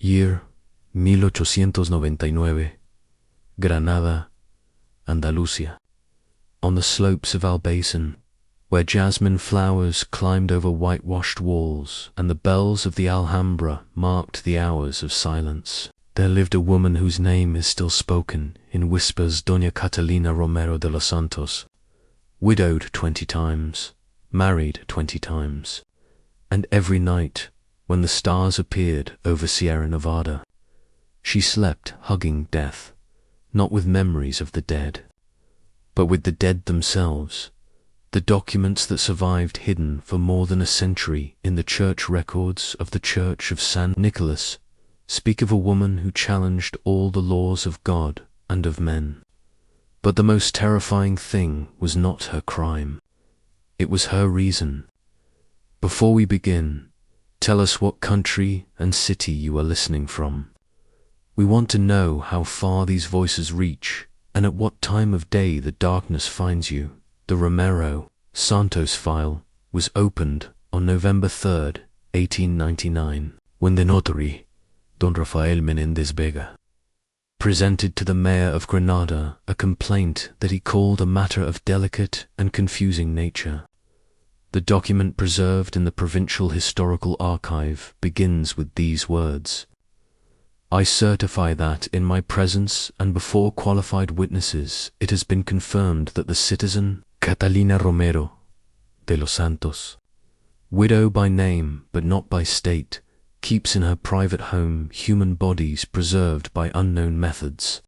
Year 1899, Granada, Andalusia. On the slopes of Albaicín, where jasmine flowers climbed over whitewashed walls and the bells of the Alhambra marked the hours of silence, there lived a woman whose name is still spoken in whispers, Doña Catalina Romero de los Santos, widowed 20 times, married 20 times, and every night, when the stars appeared over Sierra Nevada, she slept hugging death, not with memories of the dead, but with the dead themselves. The documents that survived hidden for more than a century in the church records of the Church of San Nicholas speak of a woman who challenged all the laws of God and of men. But the most terrifying thing was not her crime. It was her reason. Before we begin, tell us what country and city you are listening from. We want to know how far these voices reach and at what time of day the darkness finds you. The Romero Santos file was opened on November 3rd, 1899, when the notary, Don Rafael Menéndez Vega, presented to the mayor of Granada a complaint that he called a matter of delicate and confusing nature. The document preserved in the Provincial Historical Archive begins with these words: I certify that in my presence and before qualified witnesses it has been confirmed that the citizen Catalina Romero de los Santos, widow by name but not by state, keeps in her private home human bodies preserved by unknown methods.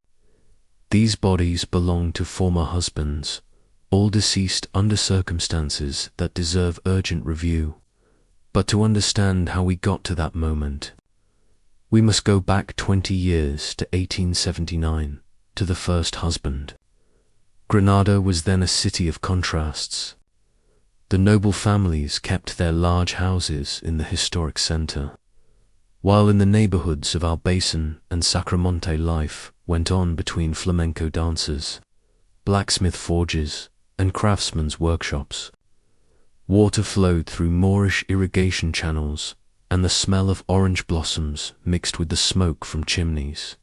These bodies belong to former husbands, all deceased under circumstances that deserve urgent review. But to understand how we got to that moment, we must go back 20 years to 1879, to the first husband. Granada was then a city of contrasts. The noble families kept their large houses in the historic centre, while in the neighbourhoods of Albaicín and Sacramonte life went on between flamenco dancers, blacksmith forges, and craftsmen's workshops. Water flowed through Moorish irrigation channels, and the smell of orange blossoms mixed with the smoke from chimneys.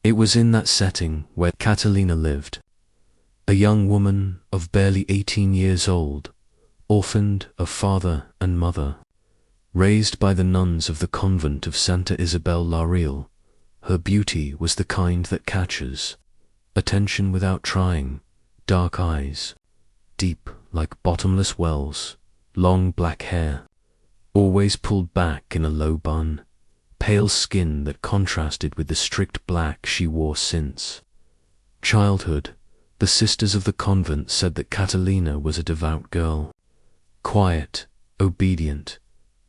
It was in that setting where Catalina lived, a young woman of barely 18 years old, orphaned of father and mother. Raised by the nuns of the convent of Santa Isabel la Real, her beauty was the kind that catches attention without trying. Dark eyes, deep like bottomless wells, long black hair, always pulled back in a low bun, pale skin that contrasted with the strict black she wore since childhood. The sisters of the convent said that Catalina was a devout girl, quiet, obedient,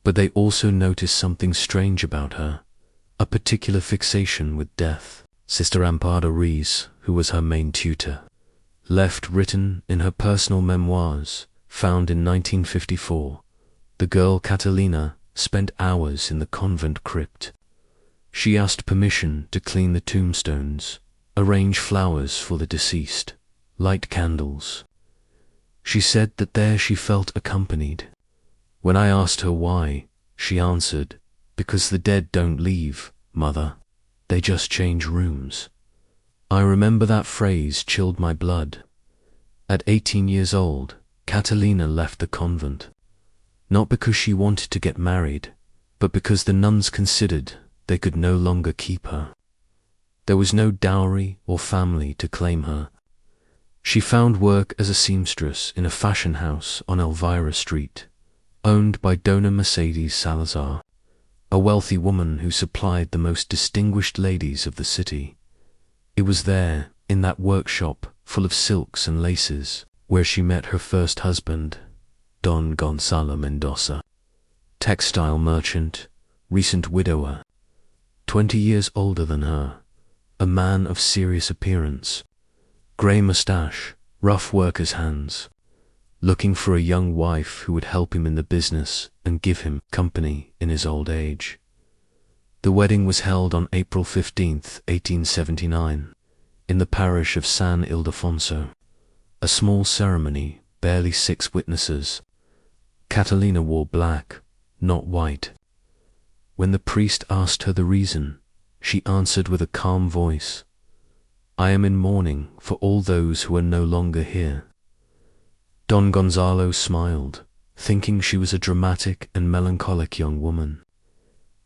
but they also noticed something strange about her, a particular fixation with death. Sister Amparo Rees, who was her main tutor, left written in her personal memoirs, found in 1954, the girl Catalina spent hours in the convent crypt. She asked permission to clean the tombstones, arrange flowers for the deceased, light candles. She said that there she felt accompanied. When I asked her why, she answered, because the dead don't leave, mother. They just change rooms. I remember that phrase chilled my blood. At 18 years old, Catalina left the convent, not because she wanted to get married, but because the nuns considered they could no longer keep her. There was no dowry or family to claim her. She found work as a seamstress in a fashion house on Elvira Street, owned by Dona Mercedes Salazar, a wealthy woman who supplied the most distinguished ladies of the city. It was there, in that workshop full of silks and laces, where she met her first husband, Don Gonzalo Mendoza, textile merchant, recent widower, 20 years older than her, a man of serious appearance, grey moustache, rough worker's hands, looking for a young wife who would help him in the business and give him company in his old age. The wedding was held on April 15th, 1879, in the parish of San Ildefonso, a small ceremony, barely 6 witnesses. Catalina wore black, not white. When the priest asked her the reason, she answered with a calm voice, "I am in mourning for all those who are no longer here." Don Gonzalo smiled, thinking she was a dramatic and melancholic young woman.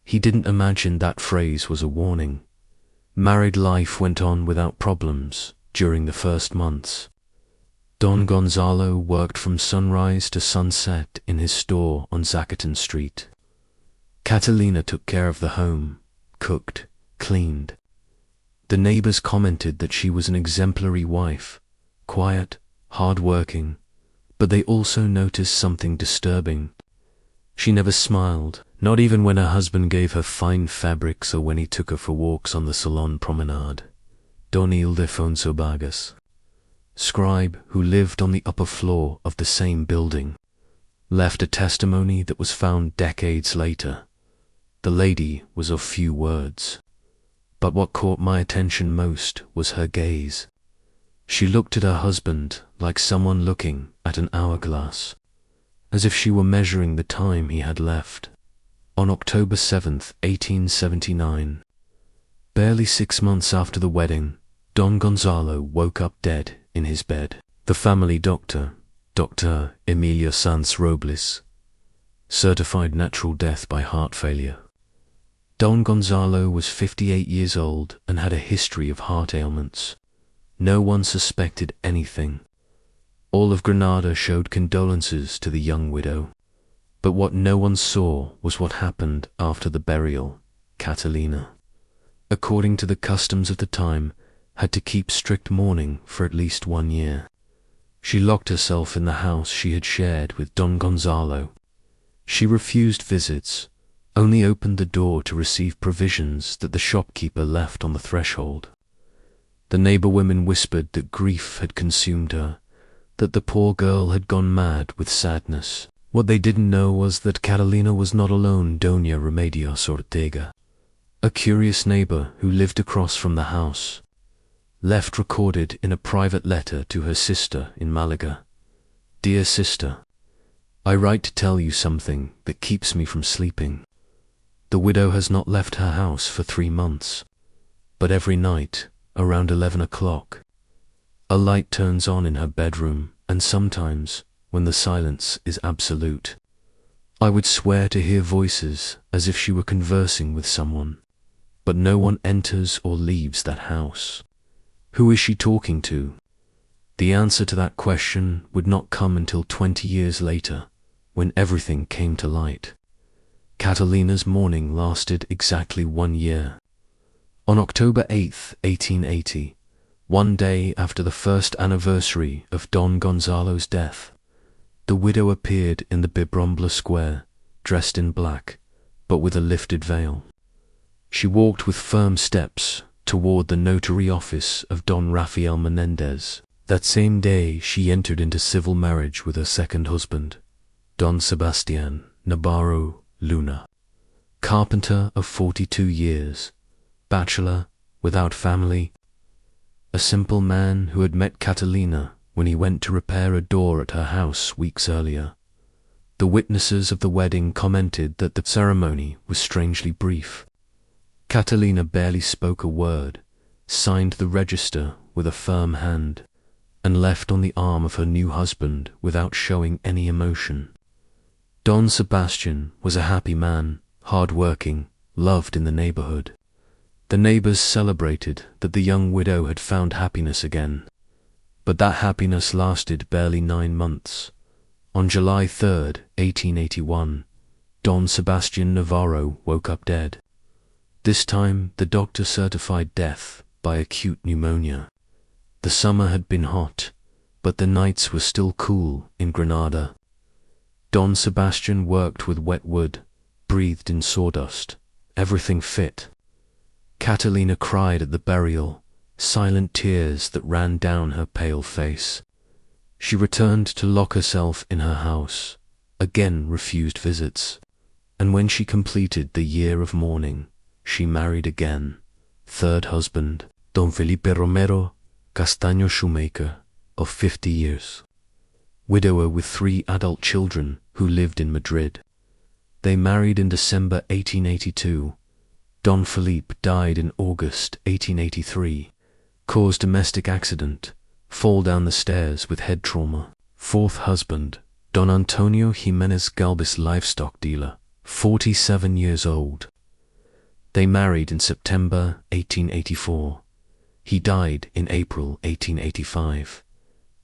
He didn't imagine that phrase was a warning. Married life went on without problems during the first months. Don Gonzalo worked from sunrise to sunset in his store on Zacaton Street. Catalina took care of the home, cooked, cleaned. The neighbors commented that she was an exemplary wife, quiet, hard-working, but they also noticed something disturbing. She never smiled, not even when her husband gave her fine fabrics or when he took her for walks on the Salon Promenade. Don Ildefonso Vargas, scribe who lived on the upper floor of the same building, left a testimony that was found decades later. The lady was of few words, but what caught my attention most was her gaze. She looked at her husband like someone looking at an hourglass, as if she were measuring the time he had left. On October 7th, 1879, barely 6 months after the wedding, Don Gonzalo woke up dead in his bed. The family doctor, Dr. Emilio Sanz Robles, certified natural death by heart failure. Don Gonzalo was 58 years old and had a history of heart ailments. No one suspected anything. All of Granada showed condolences to the young widow. But what no one saw was what happened after the burial. Catalina, according to the customs of the time, had to keep strict mourning for at least 1 year. She locked herself in the house she had shared with Don Gonzalo. She refused visits, only opened the door to receive provisions that the shopkeeper left on the threshold. The neighbor women whispered that grief had consumed her, that the poor girl had gone mad with sadness. What they didn't know was that Catalina was not alone. Doña Remedios Ortega, a curious neighbor who lived across from the house, left recorded in a private letter to her sister in Malaga, "Dear sister, I write to tell you something that keeps me from sleeping. The widow has not left her house for 3 months, but every night, around 11 o'clock, a light turns on in her bedroom, and sometimes, when the silence is absolute, I would swear to hear voices as if she were conversing with someone, but no one enters or leaves that house. Who is she talking to?" The answer to that question would not come until 20 years later, when everything came to light. Catalina's mourning lasted exactly 1 year. On October 8th, 1880, 1 day after the first anniversary of Don Gonzalo's death, the widow appeared in the Bibrambla Square, dressed in black, but with a lifted veil. She walked with firm steps toward the notary office of Don Rafael Menendez. That same day she entered into civil marriage with her second husband, Don Sebastian Navarro Luna, carpenter of 42 years, bachelor, without family, a simple man who had met Catalina when he went to repair a door at her house weeks earlier. The witnesses of the wedding commented that the ceremony was strangely brief. Catalina barely spoke a word, signed the register with a firm hand, and left on the arm of her new husband without showing any emotion. Don Sebastian was a happy man, hard-working, loved in the neighborhood. The neighbors celebrated that the young widow had found happiness again. But that happiness lasted barely 9 months. On July 3rd, 1881, Don Sebastian Navarro woke up dead. This time the doctor certified death by acute pneumonia. The summer had been hot, but the nights were still cool in Granada. Don Sebastian worked with wet wood, breathed in sawdust, everything fit. Catalina cried at the burial, silent tears that ran down her pale face. She returned to lock herself in her house, again refused visits, and when she completed the year of mourning, she married again, third husband, Don Felipe Romero Castaño Shoemaker, of 50 years. Widower with 3 adult children who lived in Madrid. They married in December 1882. Don Felipe died in August 1883. Cause domestic accident, fall down the stairs with head trauma. Fourth husband, Don Antonio Jimenez Galvis, livestock dealer, 47 years old. They married in September 1884. He died in April 1885.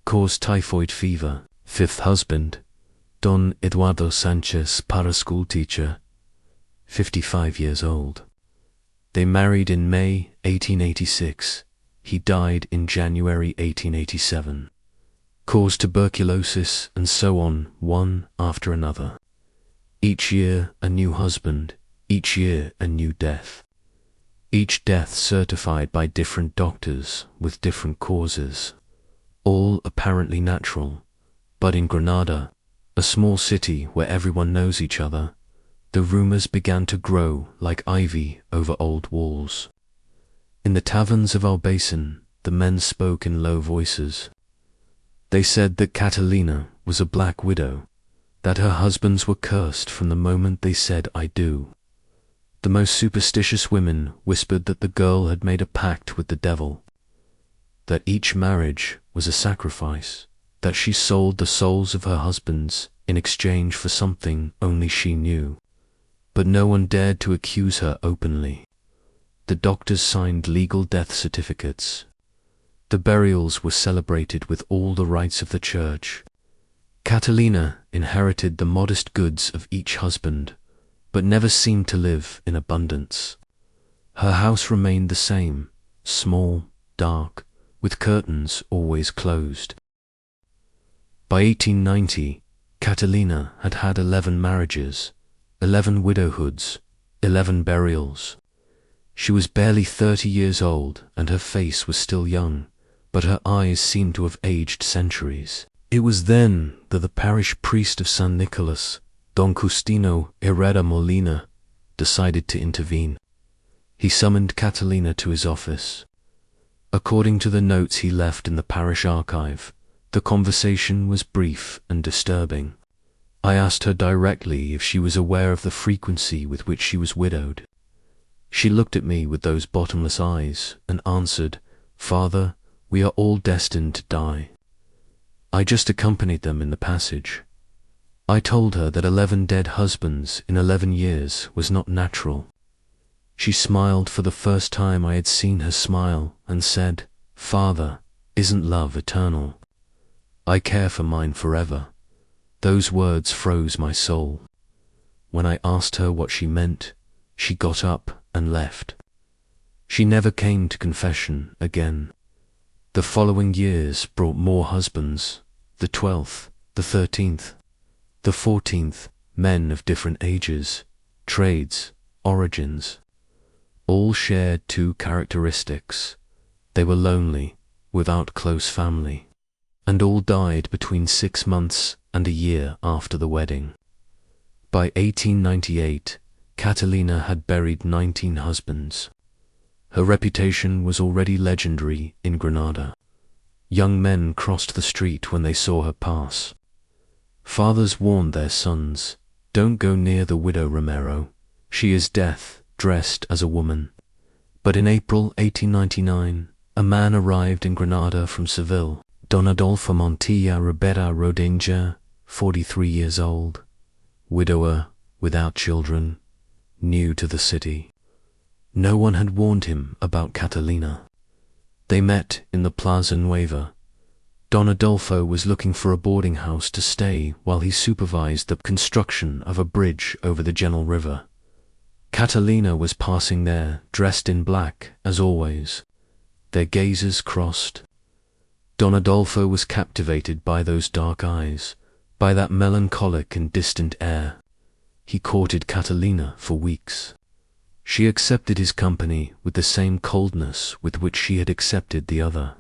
Cause typhoid fever. Fifth husband, Don Eduardo Sanchez, para school teacher, 55 years old. They married in May 1886. He died in January 1887. Cause tuberculosis, and so on, one after another. Each year a new husband, each year a new death. Each death certified by different doctors with different causes, all apparently natural. But in Granada, a small city where everyone knows each other, the rumors began to grow like ivy over old walls. In the taverns of Albaicín, the men spoke in low voices. They said that Catalina was a black widow, that her husbands were cursed from the moment they said "I do." The most superstitious women whispered that the girl had made a pact with the devil, that each marriage was a sacrifice, that she sold the souls of her husbands in exchange for something only she knew. But no one dared to accuse her openly. The doctors signed legal death certificates. The burials were celebrated with all the rites of the church. Catalina inherited the modest goods of each husband, but never seemed to live in abundance. Her house remained the same, small, dark, with curtains always closed. By 1890, Catalina had had 11 marriages, 11 widowhoods, 11 burials. She was barely 30 years old, and her face was still young, but her eyes seemed to have aged centuries. It was then that the parish priest of San Nicolas, Don Justino Herrera Molina, decided to intervene. He summoned Catalina to his office. According to the notes he left in the parish archive, the conversation was brief and disturbing. I asked her directly if she was aware of the frequency with which she was widowed. She looked at me with those bottomless eyes and answered, "Father, we are all destined to die." I just accompanied them in the passage. I told her that 11 dead husbands in 11 years was not natural. She smiled for the first time I had seen her smile and said, "Father, isn't love eternal? I care for mine forever." Those words froze my soul. When I asked her what she meant, she got up and left. She never came to confession again. The following years brought more husbands, the 12th, the 13th, the 14th, men of different ages, trades, origins. All shared two characteristics. They were lonely, without close family, and all died between 6 months and a year after the wedding. By 1898, Catalina had buried 19 husbands. Her reputation was already legendary in Granada. Young men crossed the street when they saw her pass. Fathers warned their sons, "Don't go near the widow Romero. She is death, dressed as a woman." But in April 1899, a man arrived in Granada from Seville, Don Adolfo Montilla Ribera Rodenger, 43 years old, widower, without children, new to the city. No one had warned him about Catalina. They met in the Plaza Nueva. Don Adolfo was looking for a boarding house to stay while he supervised the construction of a bridge over the Genil River. Catalina was passing there, dressed in black, as always. Their gazes crossed. Don Adolfo was captivated by those dark eyes, by that melancholic and distant air. He courted Catalina for weeks. She accepted his company with the same coldness with which she had accepted the other.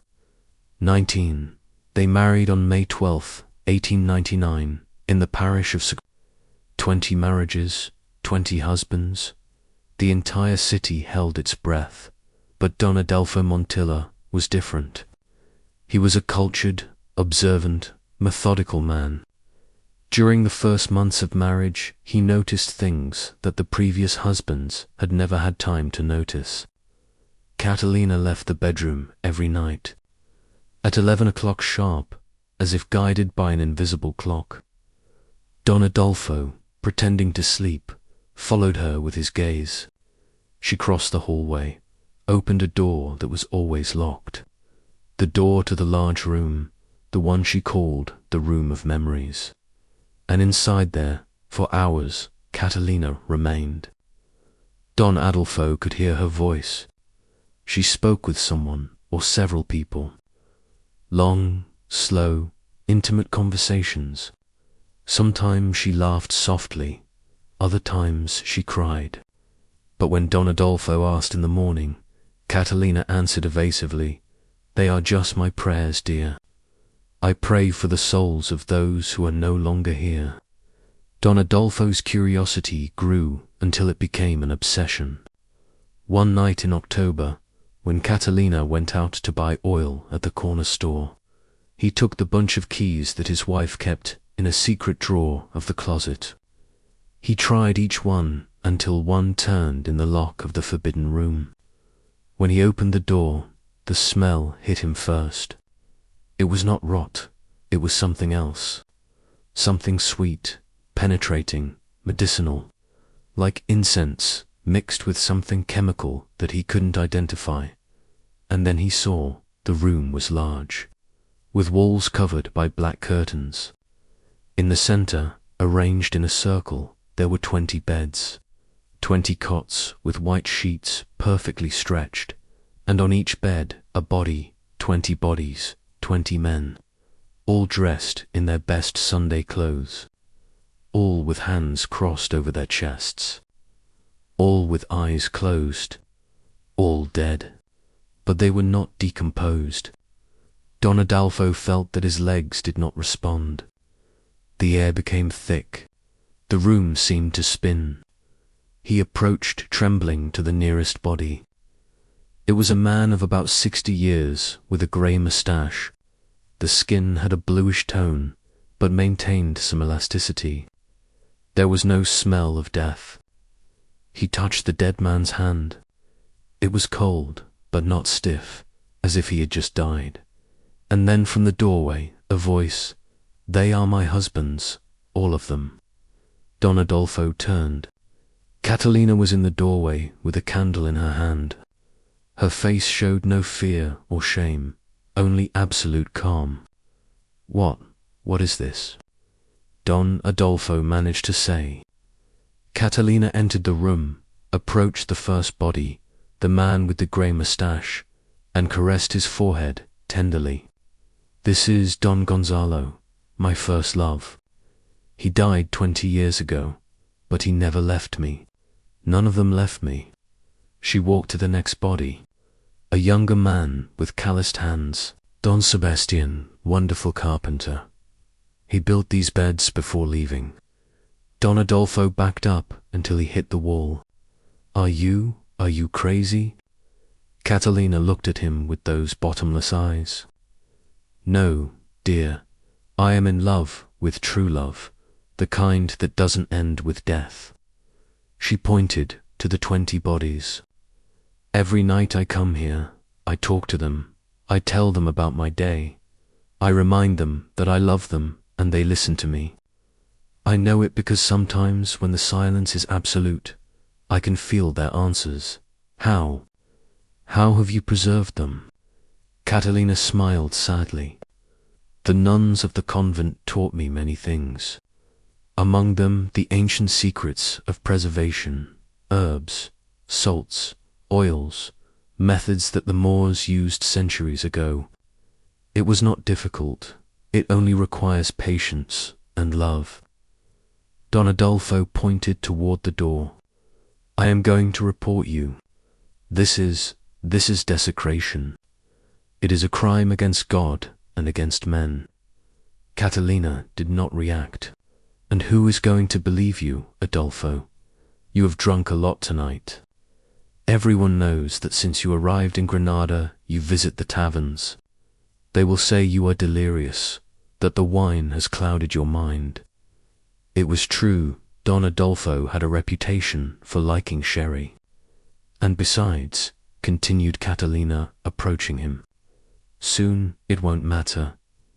19. They married on May 12, 1899, in the parish of 20 marriages, 20 husbands. The entire city held its breath, but Don Adolfo Montilla was different. He was a cultured, observant, methodical man. During the first months of marriage, he noticed things that the previous husbands had never had time to notice. Catalina left the bedroom every night, at 11 o'clock sharp, as if guided by an invisible clock. Don Adolfo, pretending to sleep, followed her with his gaze. She crossed the hallway, opened a door that was always locked. The door to the large room, the one she called the Room of Memories. And inside there, for hours, Catalina remained. Don Adolfo could hear her voice. She spoke with someone or several people. Long, slow, intimate conversations. Sometimes she laughed softly, other times she cried. But when Don Adolfo asked in the morning, Catalina answered evasively, "They are just my prayers, dear. I pray for the souls of those who are no longer here." Don Adolfo's curiosity grew until it became an obsession. One night in October, when Catalina went out to buy oil at the corner store, he took the bunch of keys that his wife kept in a secret drawer of the closet. He tried each one until one turned in the lock of the forbidden room. When he opened the door, the smell hit him first. It was not rot, it was something else. Something sweet, penetrating, medicinal, like incense mixed with something chemical that he couldn't identify. And then he saw the room was large, with walls covered by black curtains. In the center, arranged in a circle, there were 20 beds, 20 cots with white sheets perfectly stretched, and on each bed a body, 20 bodies, 20 men, all dressed in their best Sunday clothes, all with hands crossed over their chests, all with eyes closed, all dead. But they were not decomposed. Don Adolfo felt that his legs did not respond. The air became thick. The room seemed to spin. He approached trembling to the nearest body. It was a man of about 60 years with a grey moustache. The skin had a bluish tone, but maintained some elasticity. There was no smell of death. He touched the dead man's hand. It was cold, but not stiff, as if he had just died. And then from the doorway, a voice, "They are my husbands, all of them." Don Adolfo turned. Catalina was in the doorway with a candle in her hand. Her face showed no fear or shame, only absolute calm. What is this?" Don Adolfo managed to say. Catalina entered the room, approached the first body, the man with the grey moustache, and caressed his forehead tenderly. "This is Don Gonzalo, my first love. He died 20 years ago, but he never left me. None of them left me." She walked to the next body, a younger man with calloused hands. "Don Sebastian, wonderful carpenter. He built these beds before leaving." Don Adolfo backed up until he hit the wall. Are you crazy?" Catalina looked at him with those bottomless eyes. "No, dear, I am in love with true love, the kind that doesn't end with death." She pointed to the 20 bodies. "Every night I come here, I talk to them, I tell them about my day. I remind them that I love them and they listen to me. I know it because sometimes when the silence is absolute, I can feel their answers. How have you preserved them?" Catalina smiled sadly. "The nuns of the convent taught me many things. Among them the ancient secrets of preservation, herbs, salts, oils, methods that the Moors used centuries ago. It was not difficult. It only requires patience and love." Don Adolfo pointed toward the door. "I am going to report you. This is desecration. It is a crime against God and against men." Catalina did not react. "And who is going to believe you, Adolfo? You have drunk a lot tonight. Everyone knows that since you arrived in Granada, you visit the taverns. They will say you are delirious, that the wine has clouded your mind. It was true, Don Adolfo had a reputation for liking sherry. And besides, continued Catalina, approaching him, soon it won't matter,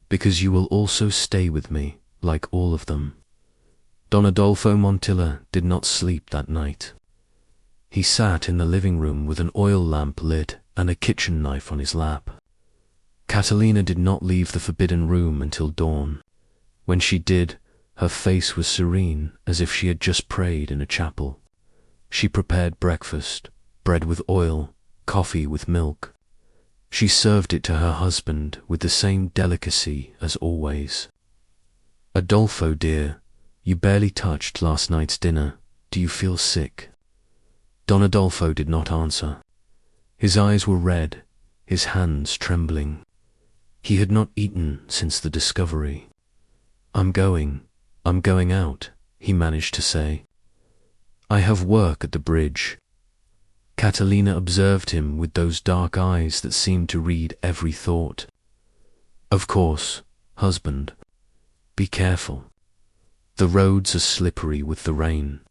because you will also stay with me, like all of them. Don Adolfo Montilla did not sleep that night. He sat in the living room with an oil lamp lit and a kitchen knife on his lap. Catalina did not leave the forbidden room until dawn. When she did, her face was serene, as if she had just prayed in a chapel. She prepared breakfast, bread with oil, coffee with milk. She served it to her husband with the same delicacy as always. Adolfo, dear, you barely touched last night's dinner. Do you feel sick? Don Adolfo did not answer. His eyes were red, his hands trembling. He had not eaten since the discovery. I'm going out, he managed to say. I have work at the bridge. Catalina observed him with those dark eyes that seemed to read every thought. Of course, husband. Be careful. The roads are slippery with the rain.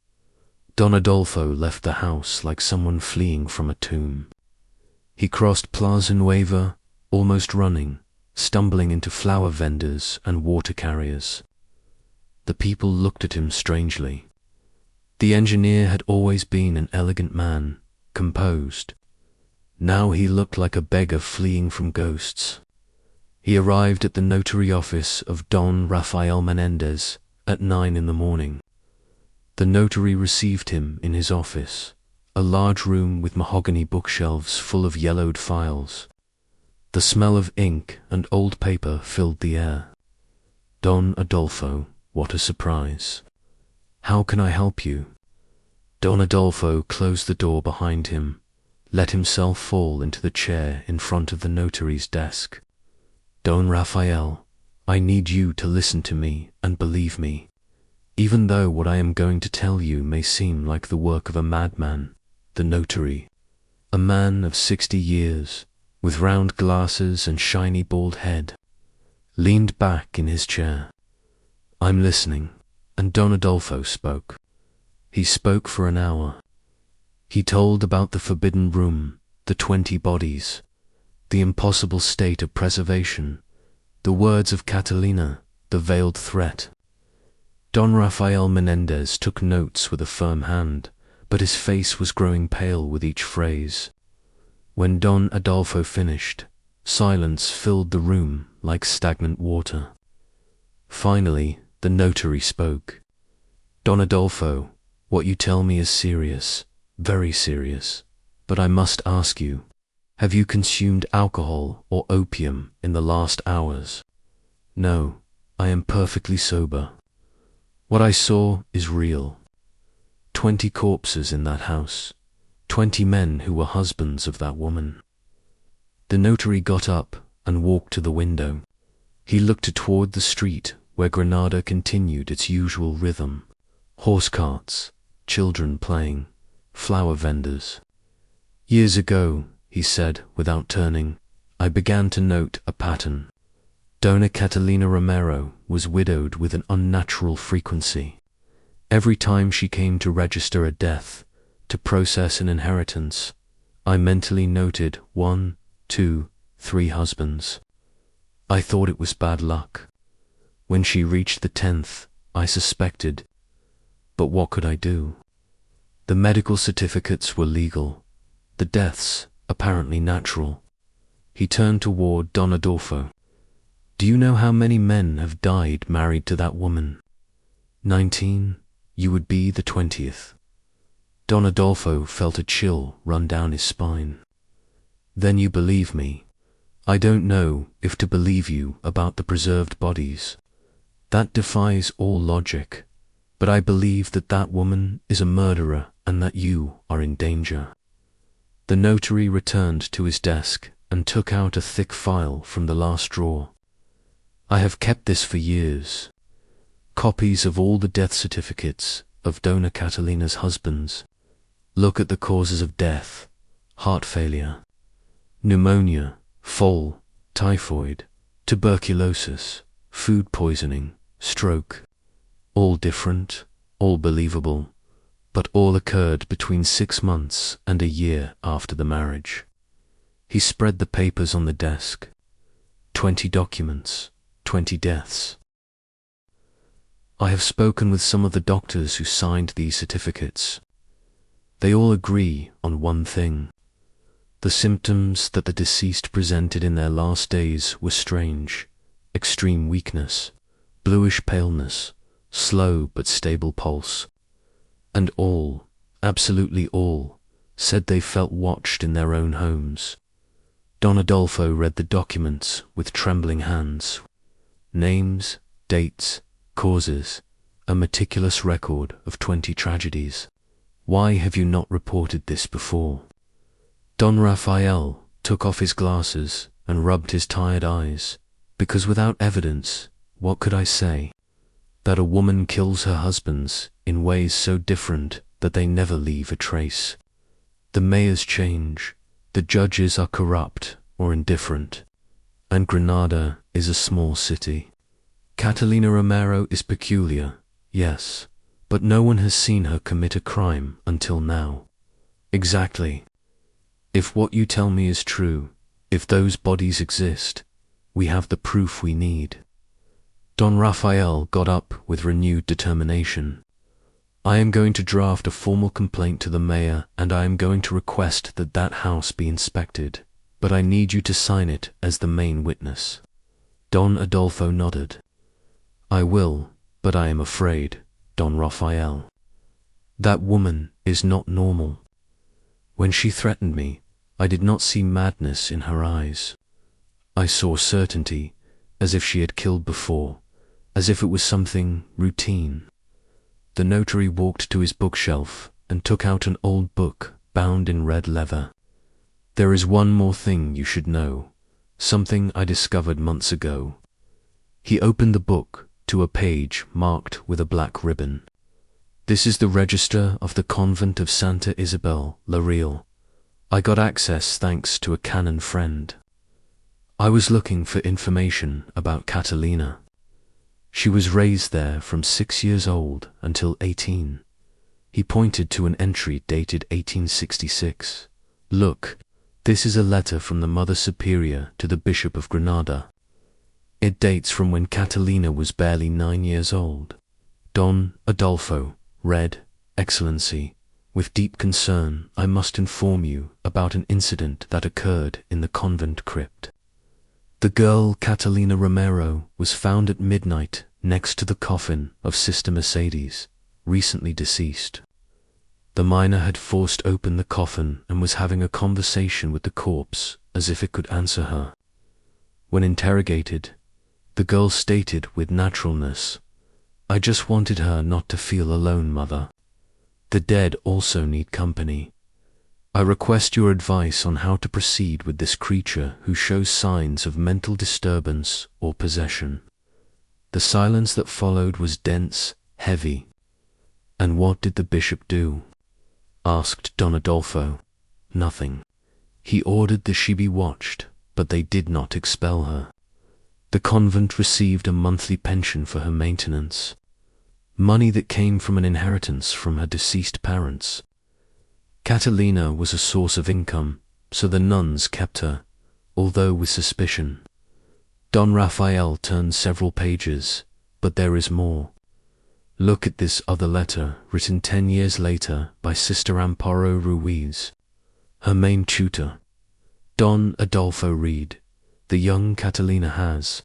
Don Adolfo left the house like someone fleeing from a tomb. He crossed Plaza Nueva, almost running, stumbling into flower vendors and water carriers. The people looked at him strangely. The engineer had always been an elegant man, composed. Now he looked like a beggar fleeing from ghosts. He arrived at the notary office of Don Rafael Menendez at 9 in the morning. The notary received him in his office, a large room with mahogany bookshelves full of yellowed files. The smell of ink and old paper filled the air. Don Adolfo, what a surprise. How can I help you? Don Adolfo closed the door behind him, let himself fall into the chair in front of the notary's desk. Don Rafael, I need you to listen to me and believe me, even though what I am going to tell you may seem like the work of a madman. The notary, a man of 60 years, with round glasses and shiny bald head, leaned back in his chair. I'm listening, and Don Adolfo spoke. He spoke for an hour. He told about the forbidden room, the 20 bodies, the impossible state of preservation, the words of Catalina, the veiled threat. Don Rafael Menendez took notes with a firm hand, but his face was growing pale with each phrase. When Don Adolfo finished, silence filled the room like stagnant water. Finally, the notary spoke. Don Adolfo, what you tell me is serious, very serious, but I must ask you, have you consumed alcohol or opium in the last hours? No, I am perfectly sober. What I saw is real. 20 corpses in that house, 20 men who were husbands of that woman. The notary got up and walked to the window. He looked toward the street where Granada continued its usual rhythm. Horse carts, children playing, flower vendors. Years ago, he said without turning, I began to note a pattern. Doña Catalina Romero was widowed with an unnatural frequency. Every time she came to register a death, to process an inheritance, I mentally noted 1, 2, 3 husbands. I thought it was bad luck. When she reached the 10th, I suspected. But what could I do? The medical certificates were legal, the deaths apparently natural. He turned toward Don Adolfo. Do you know how many men have died married to that woman? 19. You would be the 20th. Don Adolfo felt a chill run down his spine. Then you believe me. I don't know if to believe you about the preserved bodies. That defies all logic. But I believe that that woman is a murderer and that you are in danger. The notary returned to his desk and took out a thick file from the last drawer. I have kept this for years. Copies of all the death certificates of Doña Catalina's husbands. Look at the causes of death: heart failure, pneumonia, fall, typhoid, tuberculosis, food poisoning, stroke. all different, all believable, but all occurred between 6 months and a year after the marriage. He spread the papers on the desk. 20 documents, 20 deaths. I have spoken with some of the doctors who signed these certificates. They all agree on one thing. The symptoms that the deceased presented in their last days were strange: extreme weakness, bluish paleness, slow but stable pulse. And all, absolutely all, said they felt watched in their own homes. Don Adolfo read the documents with trembling hands. Names, dates, causes, a meticulous record of 20 tragedies. Why have you not reported this before? Don Rafael took off his glasses and rubbed his tired eyes, because without evidence, what could I say? That a woman kills her husbands in ways so different that they never leave a trace. The mayors change, the judges are corrupt or indifferent, and Granada is a small city. Catalina Romero is peculiar, yes, but no one has seen her commit a crime until now. Exactly. If what you tell me is true, if those bodies exist, we have the proof we need. Don Rafael got up with renewed determination. I am going to draft a formal complaint to the mayor, and I am going to request that that house be inspected, but I need you to sign it as the main witness. Don Adolfo nodded. I will, but I am afraid, Don Rafael. That woman is not normal. When she threatened me, I did not see madness in her eyes. I saw certainty, as if she had killed before, as if it was something routine. The notary walked to his bookshelf and took out an old book bound in red leather. There is one more thing you should know, something I discovered months ago. He opened the book to a page marked with a black ribbon. This is the register of the convent of Santa Isabel, La Real. I got access thanks to a canon friend. I was looking for information about Catalina. She was raised there from 6 years old until 18. He pointed to an entry dated 1866. Look, this is a letter from the Mother Superior to the Bishop of Granada. It dates from when Catalina was barely 9 years old. Don Adolfo read, Excellency, with deep concern I must inform you about an incident that occurred in the convent crypt. The girl Catalina Romero was found at midnight next to the coffin of Sister Mercedes, recently deceased. The miner had forced open the coffin and was having a conversation with the corpse as if it could answer her. When interrogated, the girl stated with naturalness, I just wanted her not to feel alone, mother. The dead also need company. I request your advice on how to proceed with this creature who shows signs of mental disturbance or possession. The silence that followed was dense, heavy. And what did the bishop do? Asked Don Adolfo. Nothing. He ordered that she be watched, but they did not expel her. The convent received a monthly pension for her maintenance, money that came from an inheritance from her deceased parents. Catalina was a source of income, so the nuns kept her, although with suspicion. Don Rafael turned several pages, but there is more. Look at this other letter written 10 years later by Sister Amparo Ruiz, her main tutor. Don Adolfo read, the young Catalina has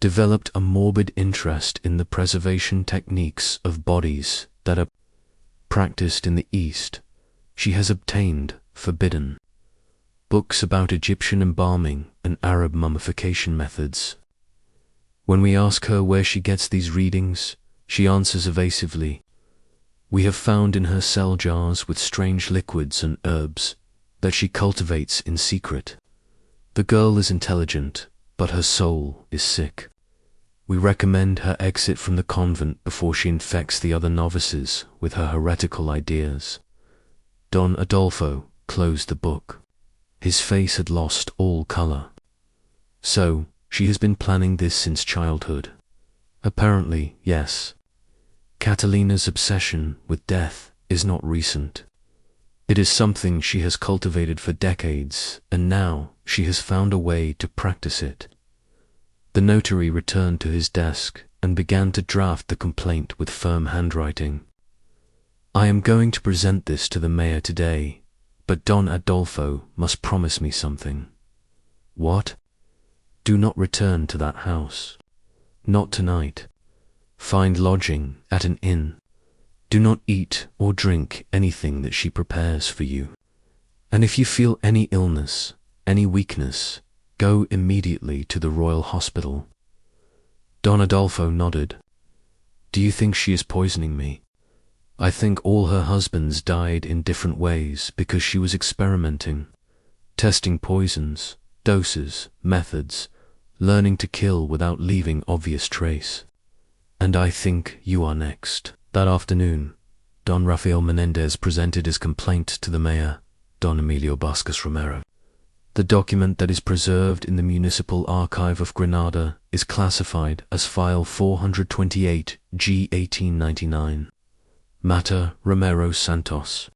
developed a morbid interest in the preservation techniques of bodies that are practiced in the East. She has obtained forbidden books about Egyptian embalming and Arab mummification methods. When we ask her where she gets these readings, she answers evasively, we have found in her cell jars with strange liquids and herbs that she cultivates in secret. The girl is intelligent, but her soul is sick. We recommend her exit from the convent before she infects the other novices with her heretical ideas. Don Adolfo closed the book. His face had lost all color. So, she has been planning this since childhood. Apparently, yes. Catalina's obsession with death is not recent. It is something she has cultivated for decades, and now she has found a way to practice it. The notary returned to his desk and began to draft the complaint with firm handwriting. I am going to present this to the mayor today, but Don Adolfo must promise me something. What? Do not return to that house. Not tonight. Find lodging at an inn. Do not eat or drink anything that she prepares for you. And if you feel any illness, any weakness, go immediately to the Royal Hospital. Don Adolfo nodded. Do you think she is poisoning me? I think all her husbands died in different ways because she was experimenting, testing poisons, doses, methods, learning to kill without leaving obvious trace. And I think you are next. That afternoon, Don Rafael Menendez presented his complaint to the mayor, Don Emilio Vasquez Romero. The document that is preserved in the Municipal Archive of Granada is classified as File 428 G 1899. Matter Romero Santos.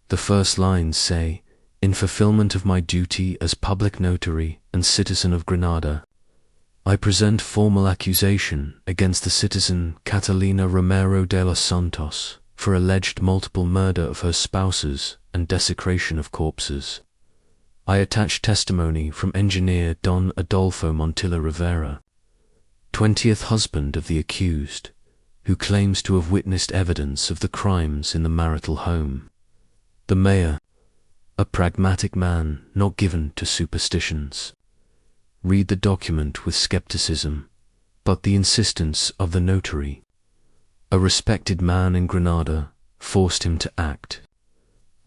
The first lines say, in fulfillment of my duty as public notary and citizen of Granada, I present formal accusation against the citizen Catalina Romero de los Santos for alleged multiple murder of her spouses and desecration of corpses. I attach testimony from engineer Don Adolfo Montilla Rivera, 20th husband of the accused, who claims to have witnessed evidence of the crimes in the marital home. The mayor, a pragmatic man not given to superstitions, read the document with skepticism, but the insistence of the notary, a respected man in Granada, forced him to act.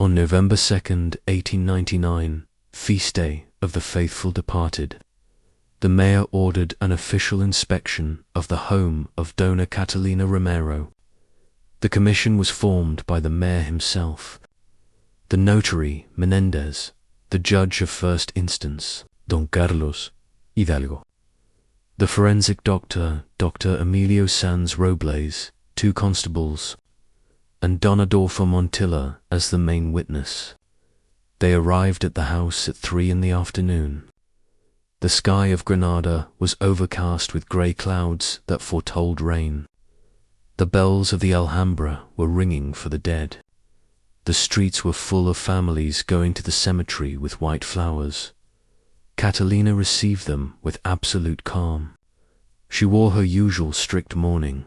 On November 2nd, 1899, feast day of the faithful departed, the mayor ordered an official inspection of the home of Doña Catalina Romero. The commission was formed by the mayor himself, the notary Menendez, the judge of first instance, Don Carlos Hidalgo, the forensic doctor, Dr. Emilio Sanz Robles, 2 constables, and Don Adolfo Montilla as the main witness. They arrived at the house at 3 in the afternoon. The sky of Granada was overcast with grey clouds that foretold rain. The bells of the Alhambra were ringing for the dead. The streets were full of families going to the cemetery with white flowers. Catalina received them with absolute calm. She wore her usual strict mourning.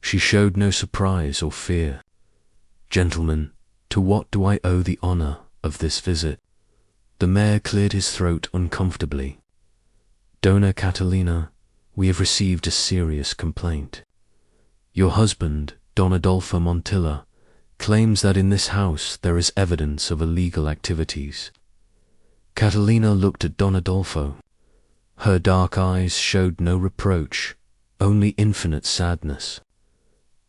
She showed no surprise or fear. Gentlemen, to what do I owe the honor of this visit? The mayor cleared his throat uncomfortably. Doña Catalina, we have received a serious complaint. Your husband, Don Adolfo Montilla, claims that in this house there is evidence of illegal activities. Catalina looked at Don Adolfo. Her dark eyes showed no reproach, only infinite sadness.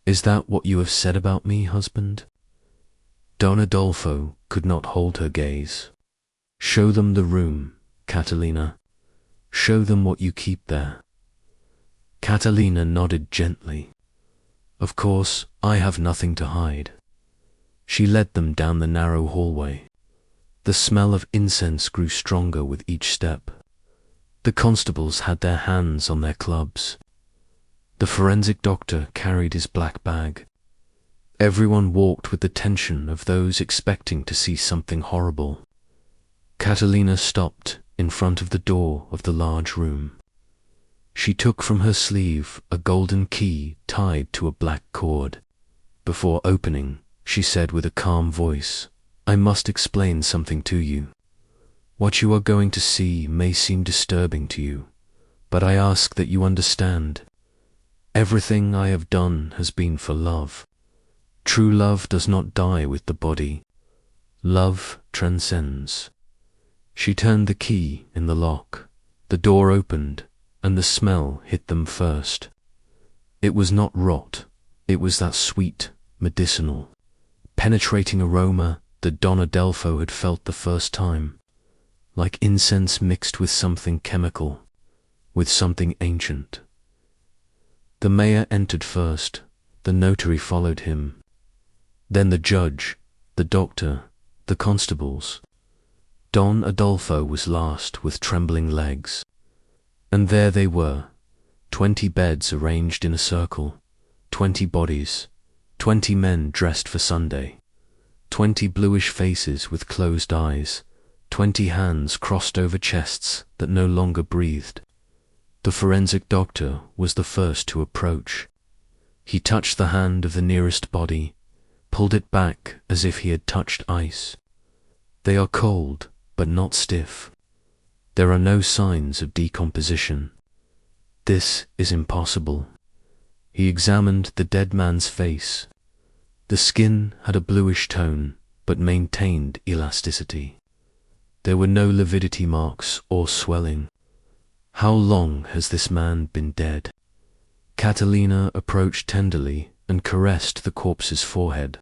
Is that what you have said about me, husband? Don Adolfo could not hold her gaze. Show them the room, Catalina. Show them what you keep there. Catalina nodded gently. Of course, I have nothing to hide. She led them down the narrow hallway. The smell of incense grew stronger with each step. The constables had their hands on their clubs. The forensic doctor carried his black bag. Everyone walked with the tension of those expecting to see something horrible. Catalina stopped in front of the door of the large room. She took from her sleeve a golden key tied to a black cord. Before opening, she said with a calm voice, I must explain something to you. What you are going to see may seem disturbing to you, but I ask that you understand. Everything I have done has been for love. True love does not die with the body. Love transcends. She turned the key in the lock. The door opened, and the smell hit them first. It was not rot. It was that sweet, medicinal, penetrating aroma that Don Adolfo had felt the first time, like incense mixed with something chemical, with something ancient. The mayor entered first, The notary followed him. Then the judge, the doctor, the constables. Don Adolfo was last with trembling legs. And there they were, 20 beds arranged in a circle, 20 bodies, 20 men dressed for Sunday, 20 bluish faces with closed eyes, 20 hands crossed over chests that no longer breathed. The forensic doctor was the first to approach. He touched the hand of the nearest body, pulled it back as if he had touched ice. They are cold, but not stiff. There are no signs of decomposition. This is impossible. He examined the dead man's face. The skin had a bluish tone, but maintained elasticity. There were no lividity marks or swelling. How long has this man been dead? Catalina approached tenderly and caressed the corpse's forehead.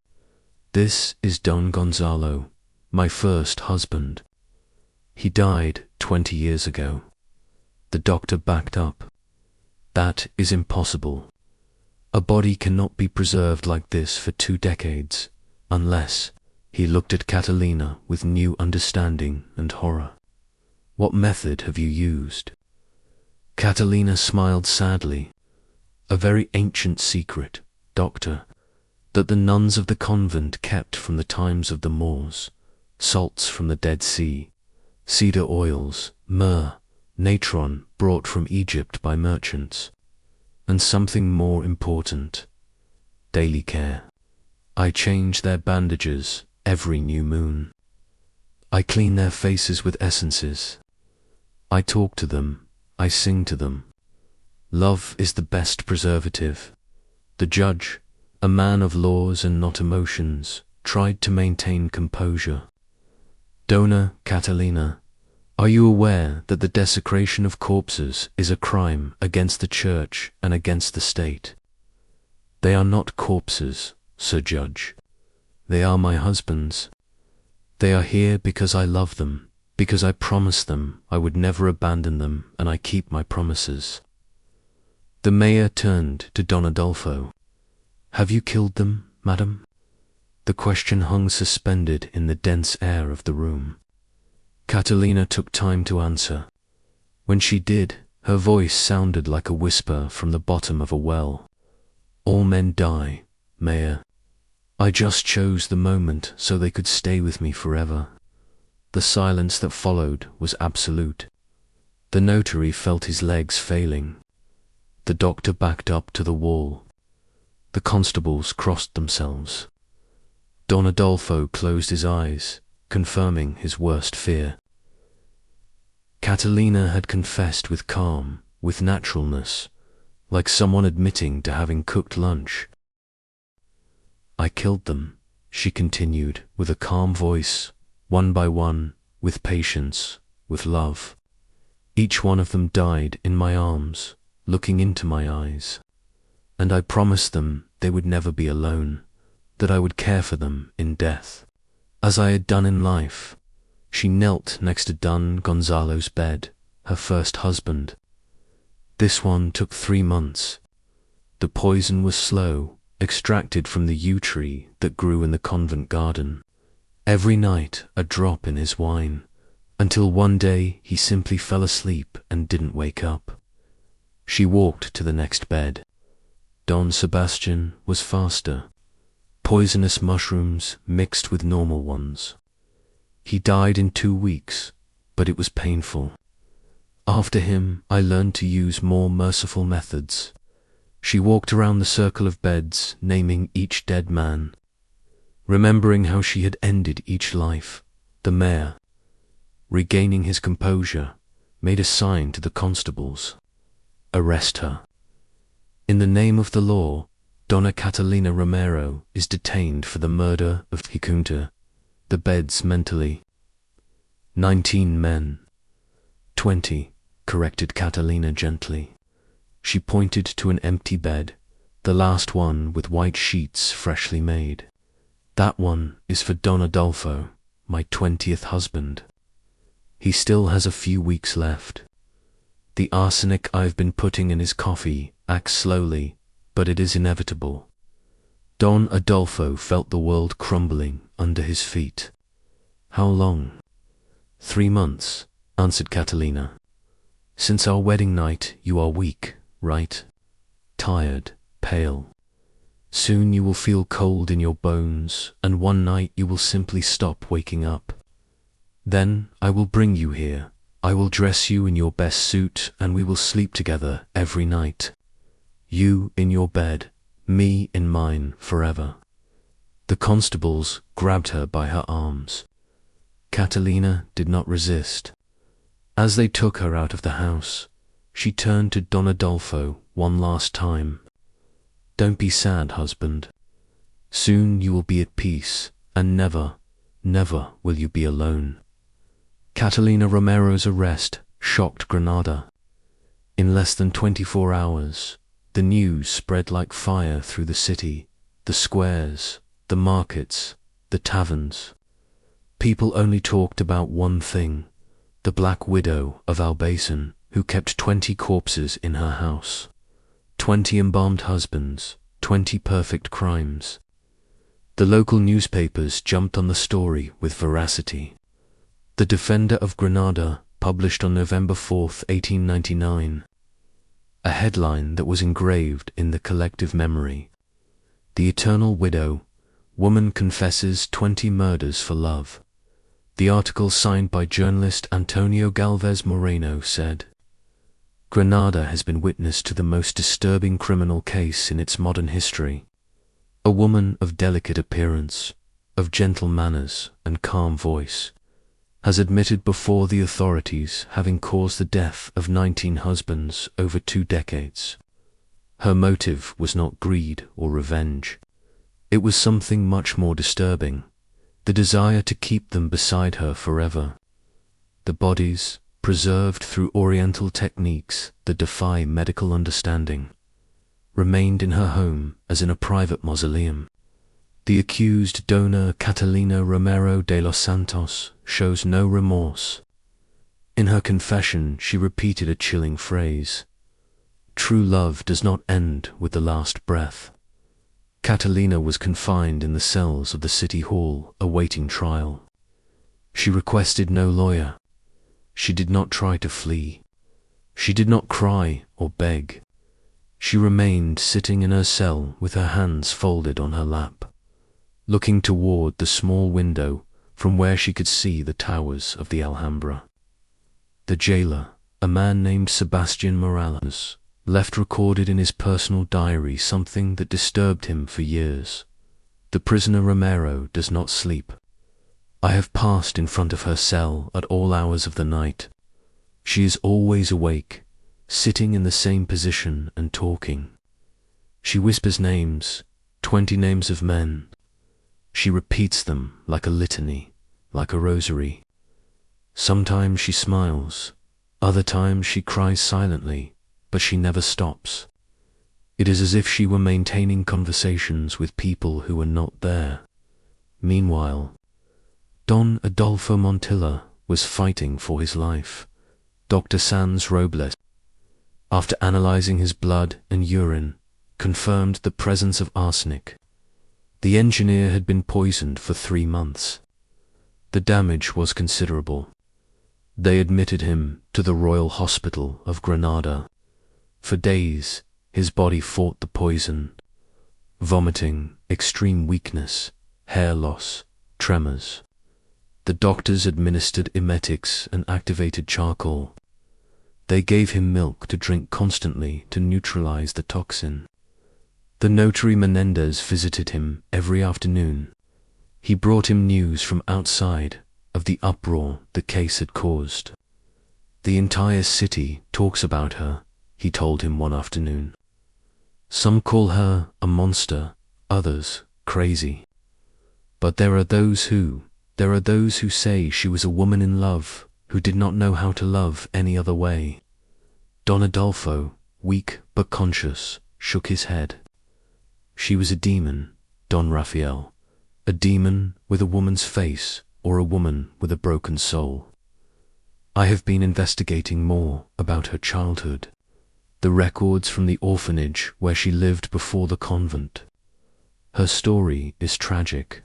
This is Don Gonzalo, my first husband. He died 20 years ago. The doctor backed up. That is impossible. A body cannot be preserved like this for 2 decades, unless— He looked at Catalina with new understanding and horror. What method have you used? Catalina smiled sadly. A very ancient secret, doctor, that the nuns of the convent kept from the times of the Moors. Salts from the Dead Sea, cedar oils, myrrh, natron brought from Egypt by merchants, and something more important, daily care. I change their bandages every new moon. I clean their faces with essences. I talk to them, I sing to them. Love is the best preservative. The judge, a man of laws and not emotions, tried to maintain composure. Dona Catalina, are you aware that the desecration of corpses is a crime against the Church and against the state? They are not corpses, Sir Judge. They are my husbands. They are here because I love them, because I promised them I would never abandon them, and I keep my promises. The mayor turned to Don Adolfo. Have you killed them, madam? The question hung suspended in the dense air of the room. Catalina took time to answer. When she did, her voice sounded like a whisper from the bottom of a well. All men die, Mayor. I just chose the moment so they could stay with me forever. The silence that followed was absolute. The notary felt his legs failing. The doctor backed up to the wall. The constables crossed themselves. Don Adolfo closed his eyes, confirming his worst fear. Catalina had confessed with calm, with naturalness, like someone admitting to having cooked lunch. I killed them, she continued with a calm voice, one by one, with patience, with love. Each one of them died in my arms, looking into my eyes. And I promised them they would never be alone, that I would care for them in death, as I had done in life. She knelt next to Don Gonzalo's bed, her first husband. This one took 3 months. The poison was slow, extracted from the yew tree that grew in the convent garden. Every night a drop in his wine, until one day he simply fell asleep and didn't wake up. She walked to the next bed. Don Sebastian was faster. Poisonous mushrooms mixed with normal ones. He died in 2 weeks, but it was painful. After him, I learned to use more merciful methods. She walked around the circle of beds, naming each dead man. Remembering how she had ended each life, the mayor, regaining his composure, made a sign to the constables. Arrest her. In the name of the law, Doña Catalina Romero is detained for the murder of Hicunta. The beds mentally. 19 men. 20, corrected Catalina gently. She pointed to an empty bed, the last one with white sheets freshly made. That one is for Don Adolfo, my 20th husband. He still has a few weeks left. The arsenic I've been putting in his coffee acts slowly, but it is inevitable. Don Adolfo felt the world crumbling under his feet. How long? 3 months, answered Catalina. Since our wedding night you are weak, right? Tired, pale. Soon you will feel cold in your bones, and one night you will simply stop waking up. Then I will bring you here. I will dress you in your best suit, and we will sleep together every night. You in your bed, me in mine forever. The constables grabbed her by her arms. Catalina did not resist. As they took her out of the house, she turned to Don Adolfo one last time. Don't be sad, husband. Soon you will be at peace, and never, never will you be alone. Catalina Romero's arrest shocked Granada. In less than 24 hours, the news spread like fire through the city, the squares, the markets, the taverns. People only talked about one thing, the Black Widow of Albaicín, who kept 20 corpses in her house. 20 embalmed husbands, 20 perfect crimes. The local newspapers jumped on the story with veracity. The Defender of Granada published on November 4th, 1899, a headline that was engraved in the collective memory. The Eternal Widow, woman confesses 20 murders for love. The article, signed by journalist Antonio Galvez Moreno, said, Granada has been witness to the most disturbing criminal case in its modern history. A woman of delicate appearance, of gentle manners and calm voice, has admitted before the authorities having caused the death of 19 husbands over 2 decades. Her motive was not greed or revenge. It was something much more disturbing, the desire to keep them beside her forever. The bodies, preserved through Oriental techniques that defy medical understanding, remained in her home as in a private mausoleum. The accused Doña Catalina Romero de los Santos shows no remorse. In her confession, she repeated a chilling phrase: true love does not end with the last breath. Catalina was confined in the cells of the city hall, awaiting trial. She requested no lawyer. She did not try to flee. She did not cry or beg. She remained sitting in her cell with her hands folded on her lap, looking toward the small window from where she could see the towers of the Alhambra. The jailer, a man named Sebastian Morales, left recorded in his personal diary something that disturbed him for years. The prisoner Romero does not sleep. I have passed in front of her cell at all hours of the night. She is always awake, sitting in the same position and talking. She whispers names, 20 names of men. She repeats them like a litany, like a rosary. Sometimes she smiles, other times she cries silently, but she never stops. It is as if she were maintaining conversations with people who were not there. Meanwhile, Don Adolfo Montilla was fighting for his life. Dr. Sanz Robles, after analyzing his blood and urine, confirmed the presence of arsenic. The engineer had been poisoned for 3 months. The damage was considerable. They admitted him to the Royal Hospital of Granada. For days, his body fought the poison. Vomiting, extreme weakness, hair loss, tremors. The doctors administered emetics and activated charcoal. They gave him milk to drink constantly to neutralize the toxin. The notary Menendez visited him every afternoon. He brought him news from outside of the uproar the case had caused. The entire city talks about her, he told him one afternoon. Some call her a monster, others crazy. But there are those who say she was a woman in love who did not know how to love any other way. Don Adolfo, weak but conscious, shook his head. She was a demon, Don Rafael, a demon with a woman's face or a woman with a broken soul. I have been investigating more about her childhood, the records from the orphanage where she lived before the convent. Her story is tragic.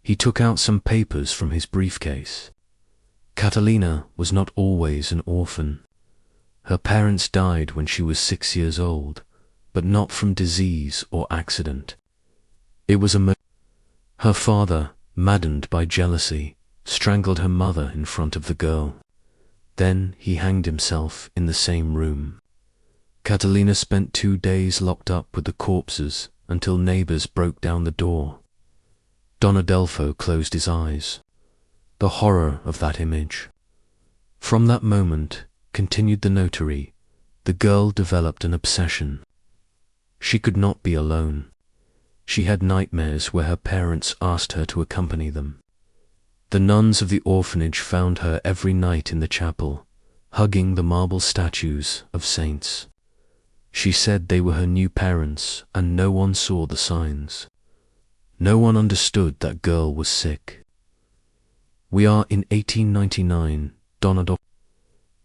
He took out some papers from his briefcase. Catalina was not always an orphan. Her parents died when she was 6 years old, but not from disease or accident. It was a murder. Her father, maddened by jealousy, strangled her mother in front of the girl. Then he hanged himself in the same room. Catalina spent 2 days locked up with the corpses until neighbors broke down the door. Don Adolfo closed his eyes. The horror of that image. From that moment, continued the notary, the girl developed an obsession. She could not be alone. She had nightmares where her parents asked her to accompany them. The nuns of the orphanage found her every night in the chapel, hugging the marble statues of saints. She said they were her new parents, and no one saw the signs. No one understood that girl was sick. We are in 1899, Don Adolfo.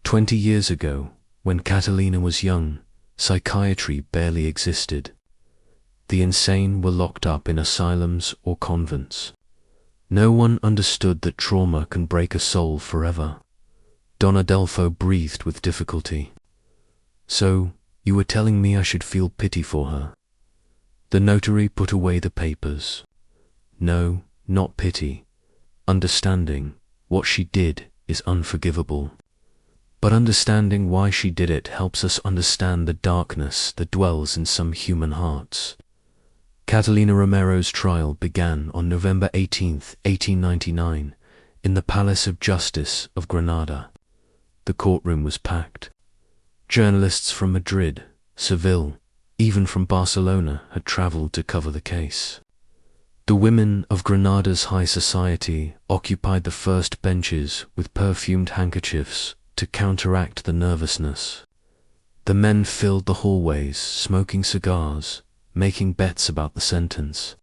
20 years ago, when Catalina was young, psychiatry barely existed. The insane were locked up in asylums or convents. No one understood that trauma can break a soul forever. Don Adolfo breathed with difficulty. So, you were telling me I should feel pity for her. The notary put away the papers. No, not pity. Understanding what she did is unforgivable. But understanding why she did it helps us understand the darkness that dwells in some human hearts. Catalina Romero's trial began on November 18, 1899, in the Palace of Justice of Granada. The courtroom was packed. Journalists from Madrid, Seville, even from Barcelona had traveled to cover the case. The women of Granada's high society occupied the first benches with perfumed handkerchiefs to counteract the nervousness. The men filled the hallways, smoking cigars, making bets about the sentence.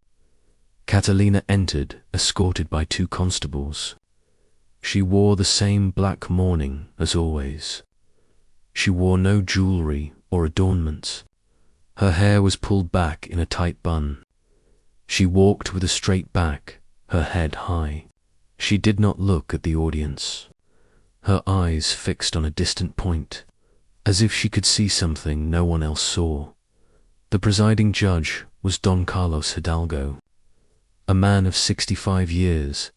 Catalina entered, escorted by 2 constables. She wore the same black mourning as always. She wore no jewelry or adornments. Her hair was pulled back in a tight bun. She walked with a straight back, her head high. She did not look at the audience. Her eyes fixed on a distant point, as if she could see something no one else saw. The presiding judge was Don Carlos Hidalgo, a man of 65 years,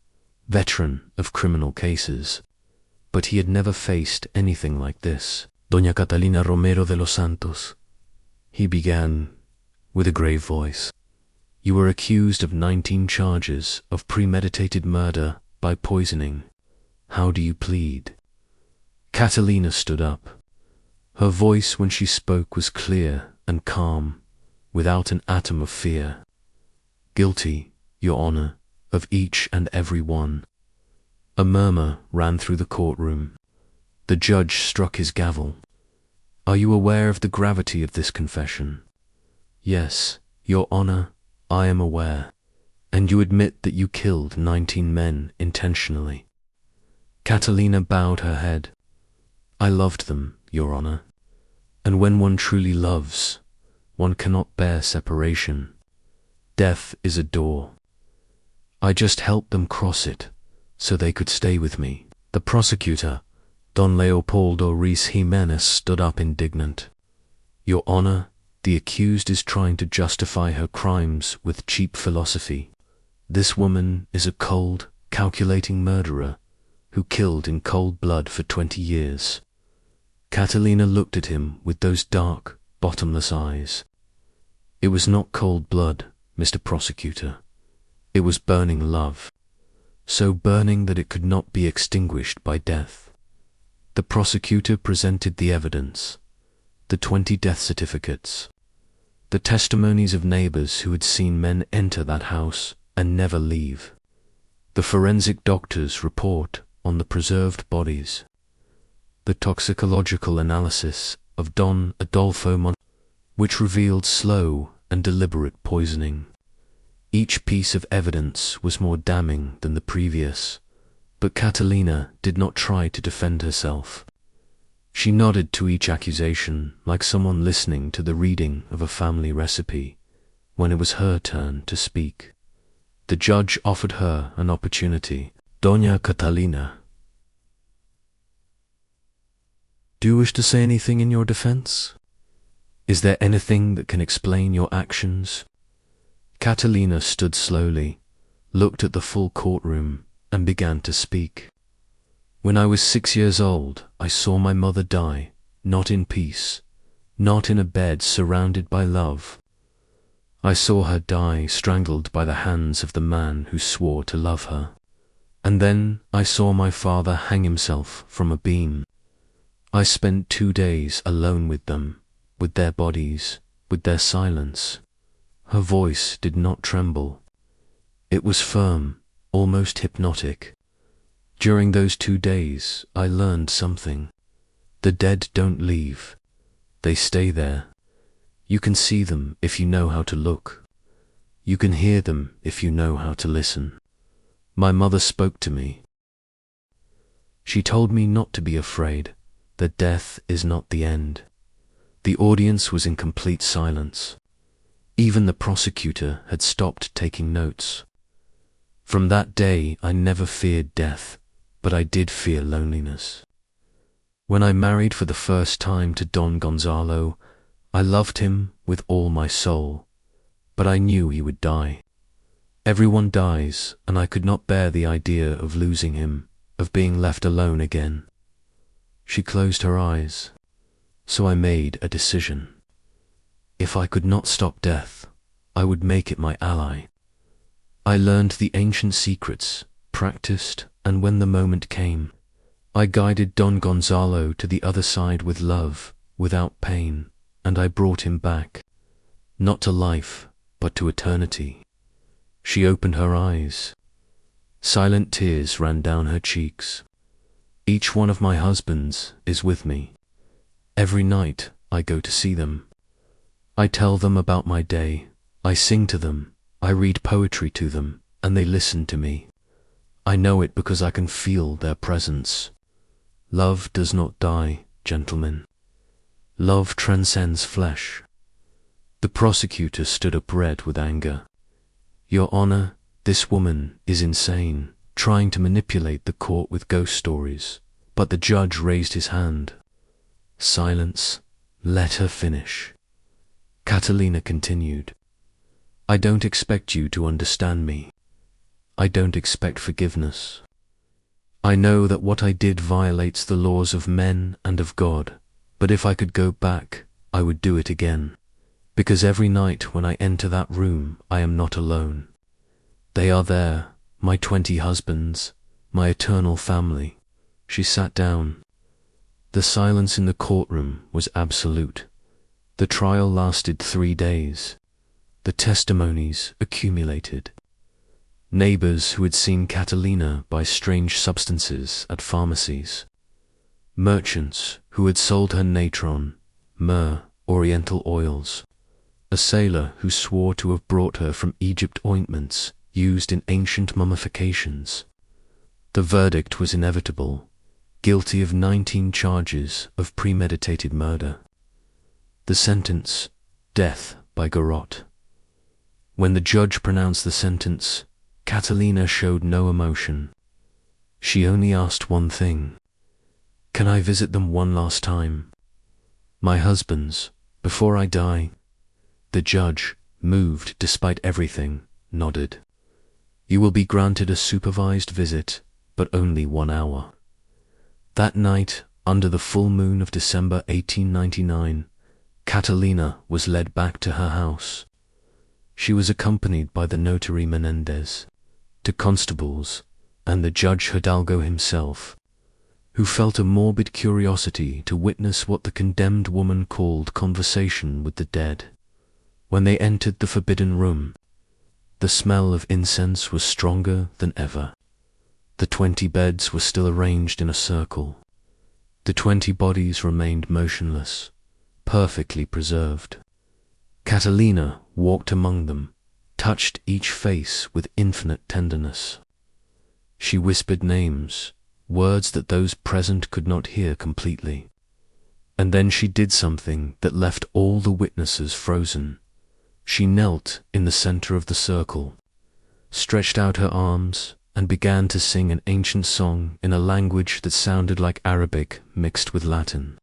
veteran of criminal cases, but he had never faced anything like this. Doña Catalina Romero de los Santos, he began with a grave voice. You were accused of 19 charges of premeditated murder by poisoning. How do you plead? Catalina stood up. Her voice when she spoke was clear and calm, without an atom of fear. Guilty, Your Honor, of each and every one. A murmur ran through the courtroom. The judge struck his gavel. Are you aware of the gravity of this confession? Yes, Your Honor, I am aware. And you admit that you killed 19 men intentionally. Catalina bowed her head. I loved them, Your Honor. And when one truly loves, one cannot bear separation. Death is a door. I just helped them cross it, so they could stay with me. The prosecutor, Don Leopoldo Reis Jimenez, stood up indignant. Your Honor, the accused is trying to justify her crimes with cheap philosophy. This woman is a cold, calculating murderer who killed in cold blood for 20 years. Catalina looked at him with those dark, bottomless eyes. It was not cold blood, Mr. Prosecutor. It was burning love, so burning that it could not be extinguished by death. The prosecutor presented the evidence, the 20 death certificates, the testimonies of neighbors who had seen men enter that house and never leave, the forensic doctor's report on the preserved bodies, the toxicological analysis of Don Adolfo which revealed slow and deliberate poisoning. Each piece of evidence was more damning than the previous, but Catalina did not try to defend herself. She nodded to each accusation like someone listening to the reading of a family recipe, when it was her turn to speak. The judge offered her an opportunity. Doña Catalina, do you wish to say anything in your defense? Is there anything that can explain your actions? Catalina stood slowly, looked at the full courtroom, and began to speak. When I was 6 years old, I saw my mother die, not in peace, not in a bed surrounded by love. I saw her die strangled by the hands of the man who swore to love her. And then I saw my father hang himself from a beam. I spent 2 days alone with them, with their bodies, with their silence. Her voice did not tremble. It was firm, almost hypnotic. During those 2 days, I learned something. The dead don't leave. They stay there. You can see them if you know how to look. You can hear them if you know how to listen. My mother spoke to me. She told me not to be afraid, that death is not the end. The audience was in complete silence. Even the prosecutor had stopped taking notes. From that day, I never feared death, but I did fear loneliness. When I married for the first time to Don Gonzalo, I loved him with all my soul, but I knew he would die. Everyone dies, and I could not bear the idea of losing him, of being left alone again. She closed her eyes, so I made a decision. If I could not stop death, I would make it my ally. I learned the ancient secrets, practiced, and when the moment came, I guided Don Gonzalo to the other side with love, without pain, and I brought him back, not to life, but to eternity. She opened her eyes. Silent tears ran down her cheeks. Each one of my husbands is with me. Every night I go to see them. I tell them about my day. I sing to them. I read poetry to them, and they listen to me. I know it because I can feel their presence. Love does not die, gentlemen. Love transcends flesh. The prosecutor stood up red with anger. Your Honor, this woman is insane, trying to manipulate the court with ghost stories. But the judge raised his hand. Silence. Let her finish. Catalina continued. I don't expect you to understand me. I don't expect forgiveness. I know that what I did violates the laws of men and of God, but if I could go back, I would do it again. Because every night when I enter that room, I am not alone. They are there, my 20 husbands, my eternal family. She sat down. The silence in the courtroom was absolute. The trial lasted 3 days. The testimonies accumulated. Neighbors who had seen Catalina buy strange substances at pharmacies. Merchants who had sold her natron, myrrh, oriental oils. A sailor who swore to have brought her from Egypt ointments used in ancient mummifications. The verdict was inevitable, guilty of 19 charges of premeditated murder. The sentence, death by garrote. When the judge pronounced the sentence, Catalina showed no emotion. She only asked one thing. Can I visit them one last time? My husbands, before I die? The judge, moved despite everything, nodded. You will be granted a supervised visit, but only 1 hour. That night, under the full moon of December 1899, Catalina was led back to her house. She was accompanied by the notary Menendez, the constables, and the judge Hidalgo himself, who felt a morbid curiosity to witness what the condemned woman called conversation with the dead. When they entered the forbidden room, the smell of incense was stronger than ever. The 20 beds were still arranged in a circle. The 20 bodies remained motionless, perfectly preserved. Catalina walked among them, touched each face with infinite tenderness. She whispered names, words that those present could not hear completely. And then she did something that left all the witnesses frozen. She knelt in the center of the circle, stretched out her arms, and began to sing an ancient song in a language that sounded like Arabic mixed with Latin,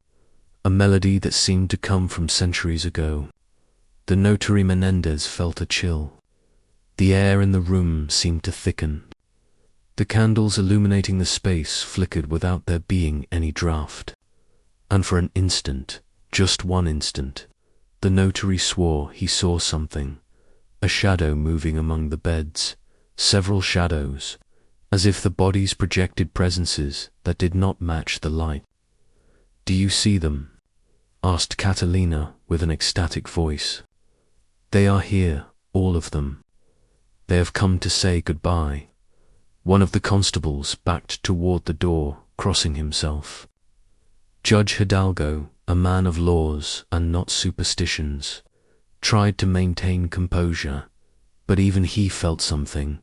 a melody that seemed to come from centuries ago. The notary Menendez felt a chill. The air in the room seemed to thicken. The candles illuminating the space flickered without there being any draught. And for an instant, just one instant, the notary swore he saw something, a shadow moving among the beds, several shadows, as if the bodies projected presences that did not match the light. "Do you see them?" asked Catalina with an ecstatic voice. "They are here, all of them. They have come to say goodbye." One of the constables backed toward the door, crossing himself. Judge Hidalgo, a man of laws and not superstitions, tried to maintain composure, but even he felt something,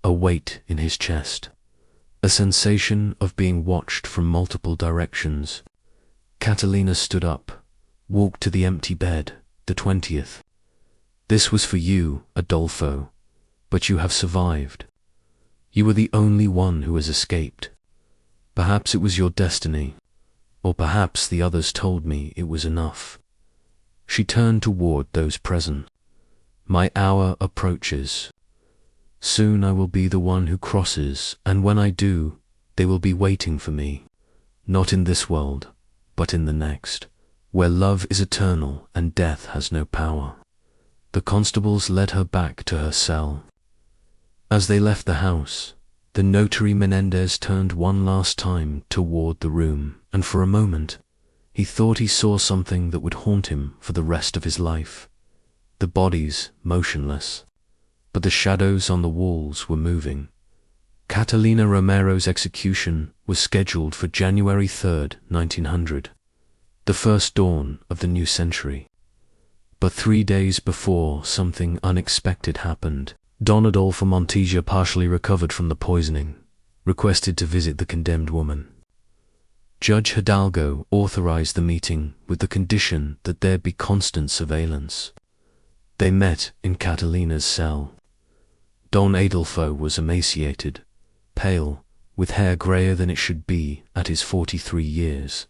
a weight in his chest, a sensation of being watched from multiple directions. Catalina stood up, walked to the empty bed, the 20th. "This was for you, Adolfo, but you have survived. You were the only one who has escaped. Perhaps it was your destiny, or perhaps the others told me it was enough." She turned toward those present. "My hour approaches. Soon I will be the one who crosses, and when I do, they will be waiting for me, not in this world, but in the next, where love is eternal and death has no power." The constables led her back to her cell. As they left the house, the notary Menendez turned one last time toward the room, and for a moment, he thought he saw something that would haunt him for the rest of his life. The bodies motionless, but the shadows on the walls were moving. Catalina Romero's execution was scheduled for January 3rd, 1900, the first dawn of the new century. But 3 days before, something unexpected happened. Don Adolfo Montilla, partially recovered from the poisoning, requested to visit the condemned woman. Judge Hidalgo authorized the meeting with the condition that there be constant surveillance. They met in Catalina's cell. Don Adolfo was emaciated, pale, with hair grayer than it should be at his 43 years.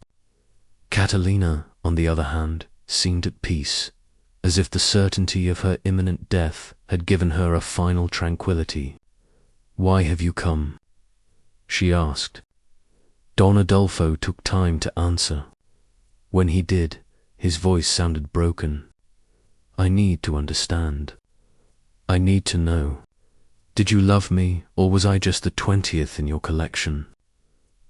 Catalina, on the other hand, seemed at peace, as if the certainty of her imminent death had given her a final tranquility. "Why have you come?" she asked. Don Adolfo took time to answer. When he did, his voice sounded broken. "I need to understand. I need to know. Did you love me, or was I just the 20th in your collection?"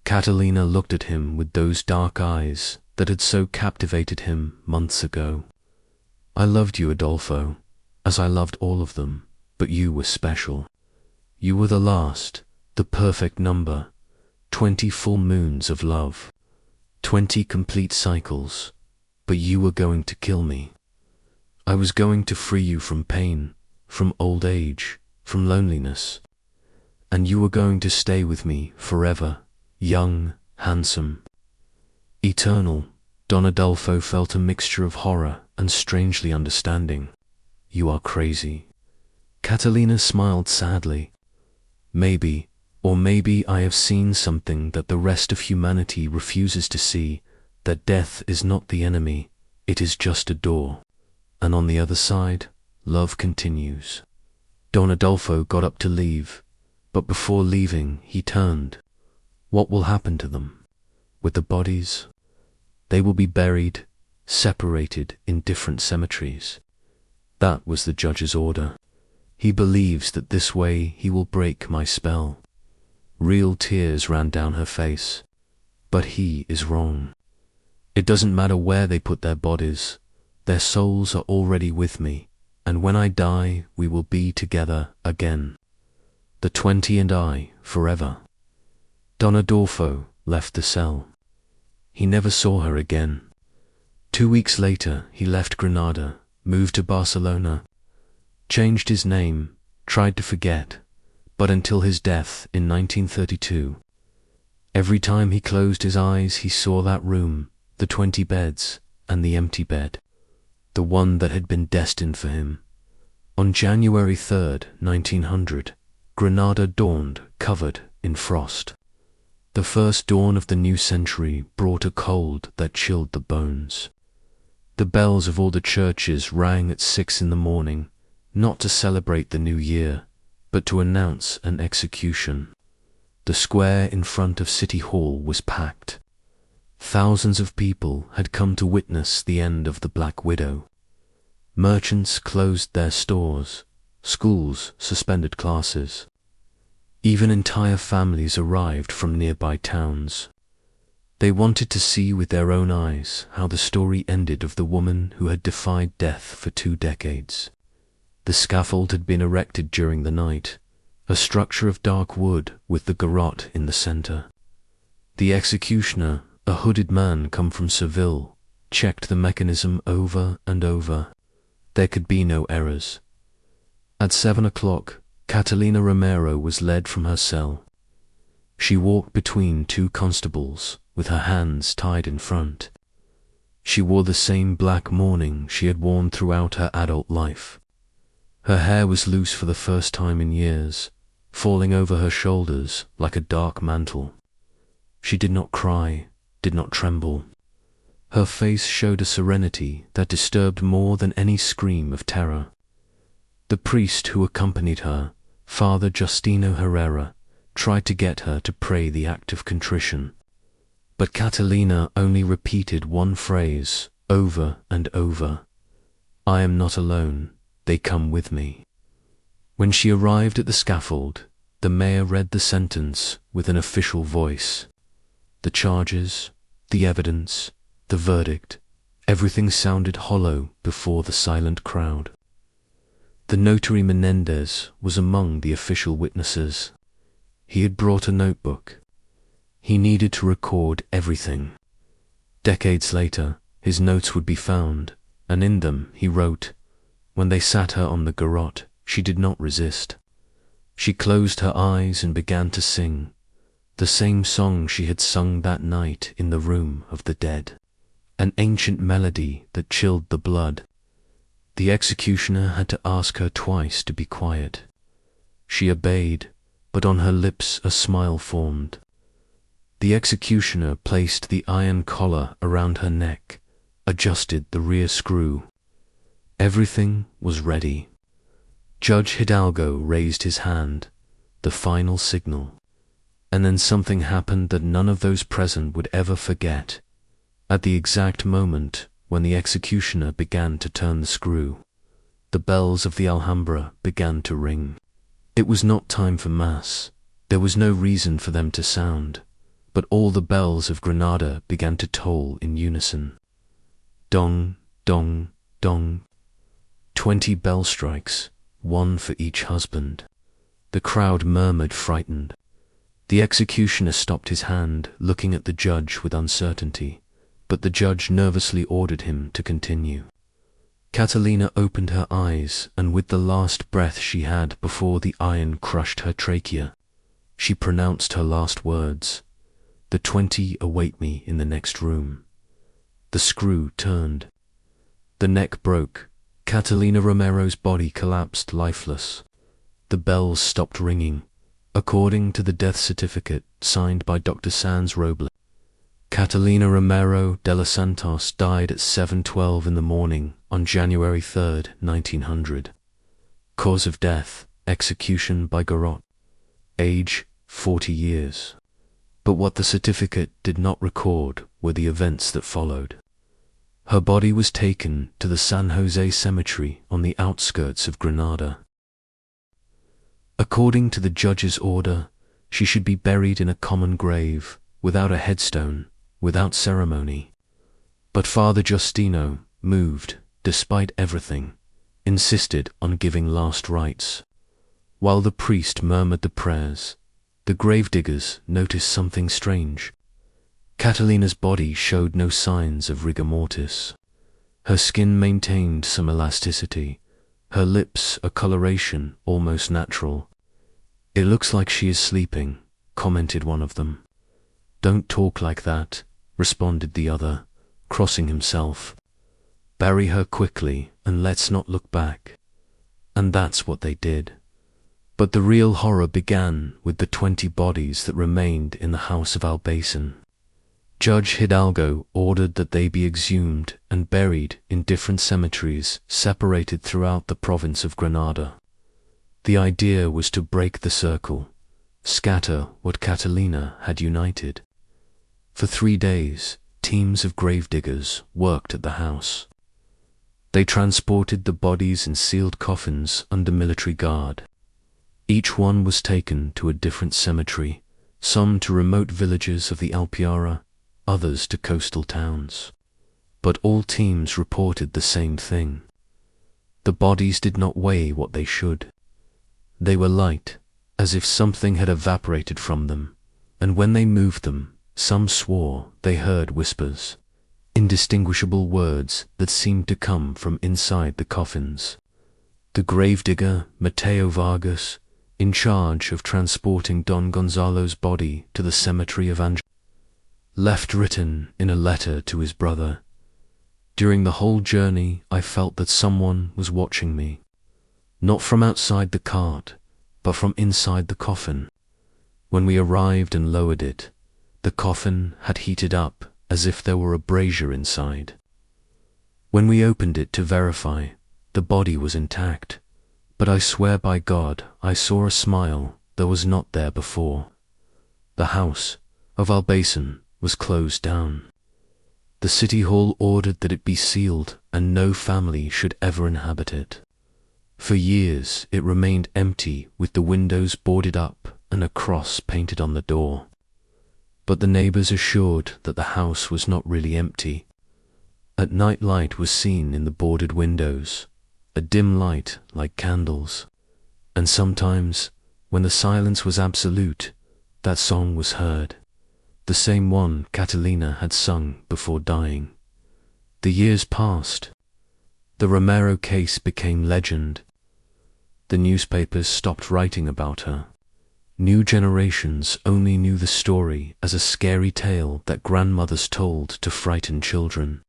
Catalina looked at him with those dark eyes that had so captivated him months ago. "I loved you, Adolfo, as I loved all of them, but you were special. You were the last, the perfect number, 20 full moons of love, 20 complete cycles, but you were going to kill me. I was going to free you from pain, from old age, from loneliness, and you were going to stay with me forever, young, handsome, eternal." Don Adolfo felt a mixture of horror and strangely understanding. "You are crazy." Catalina smiled sadly. "Maybe, or maybe I have seen something that the rest of humanity refuses to see, that death is not the enemy, it is just a door. And on the other side, love continues." Don Adolfo got up to leave, but before leaving, he turned. "What will happen to them? With the bodies? They will be buried, separated in different cemeteries." That was the judge's order. "He believes that this way he will break my spell." Real tears ran down her face. "But he is wrong. It doesn't matter where they put their bodies. Their souls are already with me, and when I die, we will be together again. The 20 and I, forever." Don Adolfo left the cell. He never saw her again. 2 weeks later, he left Granada, moved to Barcelona, changed his name, tried to forget, but until his death in 1932, every time he closed his eyes he saw that room, the 20 beds, and the empty bed, the one that had been destined for him, On January 3rd, 1900, Granada dawned covered in frost. The first dawn of the new century brought a cold that chilled the bones. The bells of all the churches rang at 6 in the morning, not to celebrate the new year, but to announce an execution. The square in front of City Hall was packed. Thousands of people had come to witness the end of the Black Widow. Merchants closed their stores, schools suspended classes. Even entire families arrived from nearby towns. They wanted to see with their own eyes how the story ended of the woman who had defied death for 2 decades. The scaffold had been erected during the night, a structure of dark wood with the garrote in the center. The executioner, a hooded man come from Seville, checked the mechanism over and over. There could be no errors. At 7 o'clock, Catalina Romero was led from her cell. She walked between 2 constables, with her hands tied in front. She wore the same black mourning she had worn throughout her adult life. Her hair was loose for the first time in years, falling over her shoulders like a dark mantle. She did not cry, did not tremble. Her face showed a serenity that disturbed more than any scream of terror. The priest who accompanied her, Father Justino Herrera, tried to get her to pray the act of contrition. But Catalina only repeated one phrase over and over: "I am not alone, they come with me." When she arrived at the scaffold, the mayor read the sentence with an official voice. The charges, the evidence, the verdict, everything sounded hollow before the silent crowd. The notary Menendez was among the official witnesses. He had brought a notebook. He needed to record everything. Decades later, his notes would be found, and in them he wrote, "When they sat her on the garrote, she did not resist. She closed her eyes and began to sing, the same song she had sung that night in the room of the dead, an ancient melody that chilled the blood. The executioner had to ask her twice to be quiet. She obeyed, but on her lips a smile formed. The executioner placed the iron collar around her neck, adjusted the rear screw. Everything was ready. Judge Hidalgo raised his hand, the final signal. And then something happened that none of those present would ever forget. At the exact moment when the executioner began to turn the screw, the bells of the Alhambra began to ring. It was not time for mass. There was no reason for them to sound, but all the bells of Granada began to toll in unison. Dong, dong, dong. 20 bell strikes, 1 for each husband. The crowd murmured, frightened. The executioner stopped his hand, looking at the judge with uncertainty, but the judge nervously ordered him to continue. Catalina opened her eyes, and with the last breath she had before the iron crushed her trachea, she pronounced her last words: "The 20 await me in the next room." The screw turned. The neck broke. Catalina Romero's body collapsed lifeless. The bells stopped ringing, according to the death certificate signed by Dr. Sanz Robles. Catalina Romero de los Santos died at 7:12 in the morning on January 3rd, 1900. Cause of death, execution by garrote. Age, 40 years. But what the certificate did not record were the events that followed. Her body was taken to the San Jose Cemetery on the outskirts of Granada. According to the judge's order, she should be buried in a common grave, without a headstone, without ceremony. But Father Justino, moved, despite everything, insisted on giving last rites. While the priest murmured the prayers, the gravediggers noticed something strange. Catalina's body showed no signs of rigor mortis. Her skin maintained some elasticity, her lips a coloration almost natural. "It looks like she is sleeping," commented one of them. "Don't talk like that," responded the other, crossing himself. "Bury her quickly and let's not look back." And that's what they did. But the real horror began with the 20 bodies that remained in the House of Albaicín. Judge Hidalgo ordered that they be exhumed and buried in different cemeteries separated throughout the province of Granada. The idea was to break the circle, scatter what Catalina had united. For 3 days, teams of gravediggers worked at the house. They transported the bodies in sealed coffins under military guard. Each one was taken to a different cemetery, some to remote villages of the Alpujarra, others to coastal towns. But all teams reported the same thing. The bodies did not weigh what they should. They were light, as if something had evaporated from them, and when they moved them, some swore they heard whispers, indistinguishable words that seemed to come from inside the coffins. The gravedigger, Mateo Vargas, in charge of transporting Don Gonzalo's body to the cemetery of Andalusia, left written in a letter to his brother, "During the whole journey I felt that someone was watching me, not from outside the cart, but from inside the coffin. When we arrived and lowered it, the coffin had heated up as if there were a brazier inside. When we opened it to verify, the body was intact, but I swear by God I saw a smile that was not there before. The House of Albaicín was closed down. The city hall ordered that it be sealed and no family should ever inhabit it. For years it remained empty with the windows boarded up and a cross painted on the door. But the neighbors assured that the house was not really empty. At night light was seen in the boarded windows, a dim light like candles, and sometimes, when the silence was absolute, that song was heard, the same one Catalina had sung before dying. The years passed. The Romero case became legend. The newspapers stopped writing about her. New generations only knew the story as a scary tale that grandmothers told to frighten children.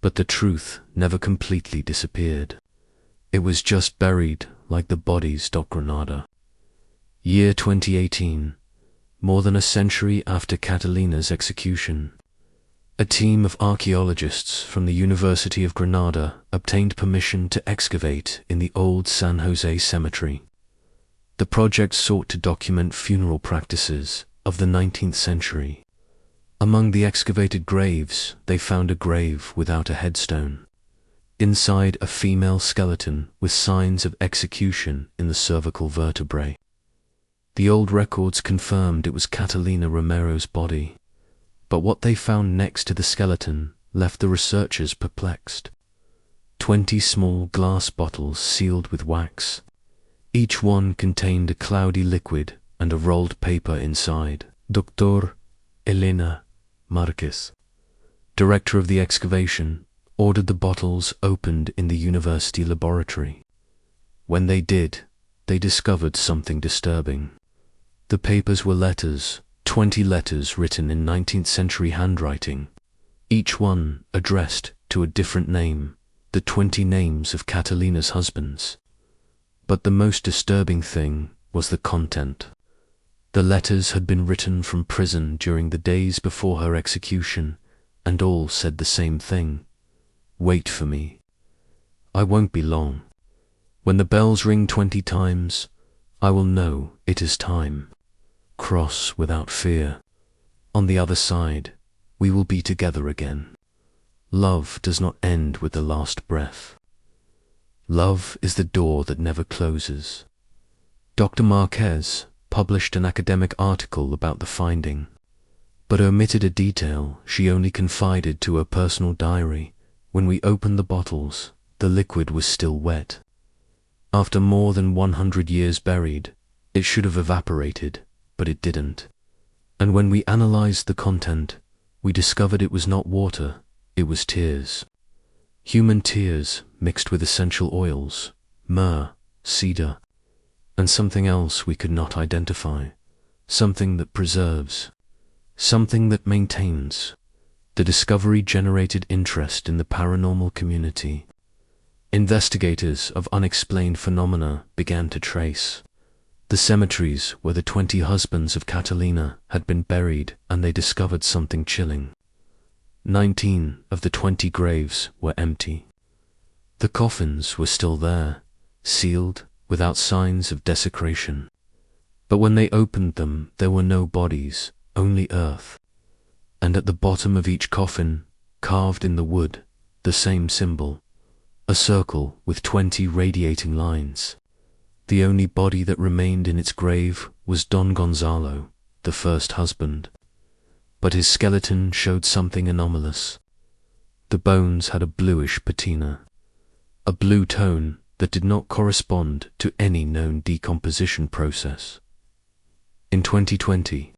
But the truth never completely disappeared. It was just buried like the bodies of Granada. Year 2018, more than a century after Catalina's execution. A team of archaeologists from the University of Granada obtained permission to excavate in the old San Jose cemetery. The project sought to document funeral practices of the 19th century. Among the excavated graves, they found a grave without a headstone. Inside, a female skeleton with signs of execution in the cervical vertebrae. The old records confirmed it was Catalina Romero's body, but what they found next to the skeleton left the researchers perplexed. 20 small glass bottles sealed with wax. Each one contained a cloudy liquid and a rolled paper inside. Dr. Elena Marquez, director of the excavation, ordered the bottles opened in the university laboratory. When they did, they discovered something disturbing. The papers were letters, 20 letters written in 19th century handwriting, each one addressed to a different name, the 20 names of Catalina's husbands. But the most disturbing thing was the content. The letters had been written from prison during the days before her execution, and all said the same thing. Wait for me. I won't be long. When the bells ring 20 times, I will know it is time. Cross without fear. On the other side, we will be together again. Love does not end with the last breath. Love is the door that never closes. Dr. Marquez published an academic article about the finding, but omitted a detail she only confided to her personal diary. When we opened the bottles, the liquid was still wet. After more than 100 years buried, it should have evaporated, but it didn't. And when we analyzed the content, we discovered it was not water, it was tears. Human tears mixed with essential oils, myrrh, cedar, and something else we could not identify, something that preserves, something that maintains. The discovery generated interest in the paranormal community. Investigators of unexplained phenomena began to trace the cemeteries where the 20 husbands of Catalina had been buried, and they discovered something chilling. 19 of the 20 graves were empty. The coffins were still there, sealed, without signs of desecration. But when they opened them, there were no bodies, only earth. And at the bottom of each coffin, carved in the wood, the same symbol, a circle with 20 radiating lines. The only body that remained in its grave was Don Gonzalo, the first husband. But his skeleton showed something anomalous. The bones had a bluish patina, a blue tone that did not correspond to any known decomposition process. In 2020,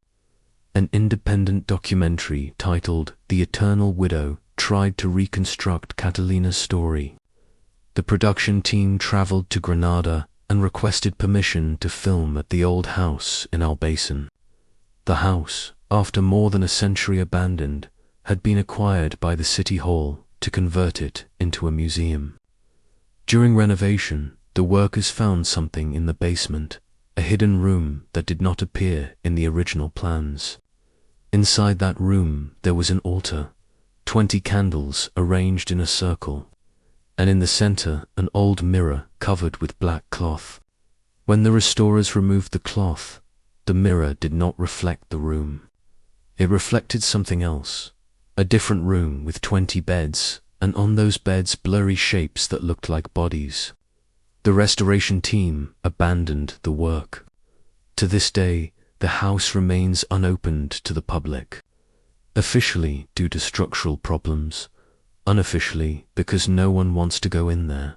an independent documentary titled The Eternal Widow tried to reconstruct Catalina's story. The production team traveled to Granada and requested permission to film at the old house in Albaicín. The house, after more than a century abandoned, had been acquired by the city hall to convert it into a museum. During renovation, the workers found something in the basement, a hidden room that did not appear in the original plans. Inside that room there was an altar, 20 candles arranged in a circle, and in the center an old mirror covered with black cloth. When the restorers removed the cloth, the mirror did not reflect the room. It reflected something else, a different room with 20 beds, and on those beds blurry shapes that looked like bodies. The restoration team abandoned the work. To this day, the house remains unopened to the public, officially due to structural problems, unofficially because no one wants to go in there.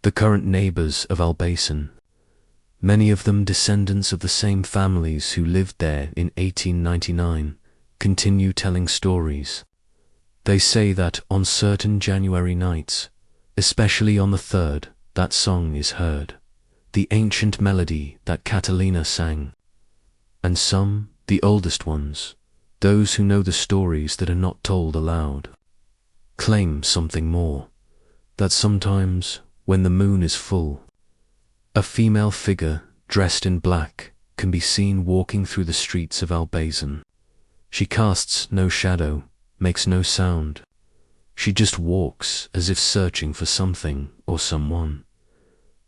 The current neighbors of Albaicín, many of them descendants of the same families who lived there in 1899, continue telling stories. They say that on certain January nights, especially on the 3rd, that song is heard, the ancient melody that Catalina sang. And some, the oldest ones, those who know the stories that are not told aloud, claim something more, that sometimes, when the moon is full, a female figure dressed in black can be seen walking through the streets of Albaicín. She casts no shadow, makes no sound. She just walks as if searching for something or someone.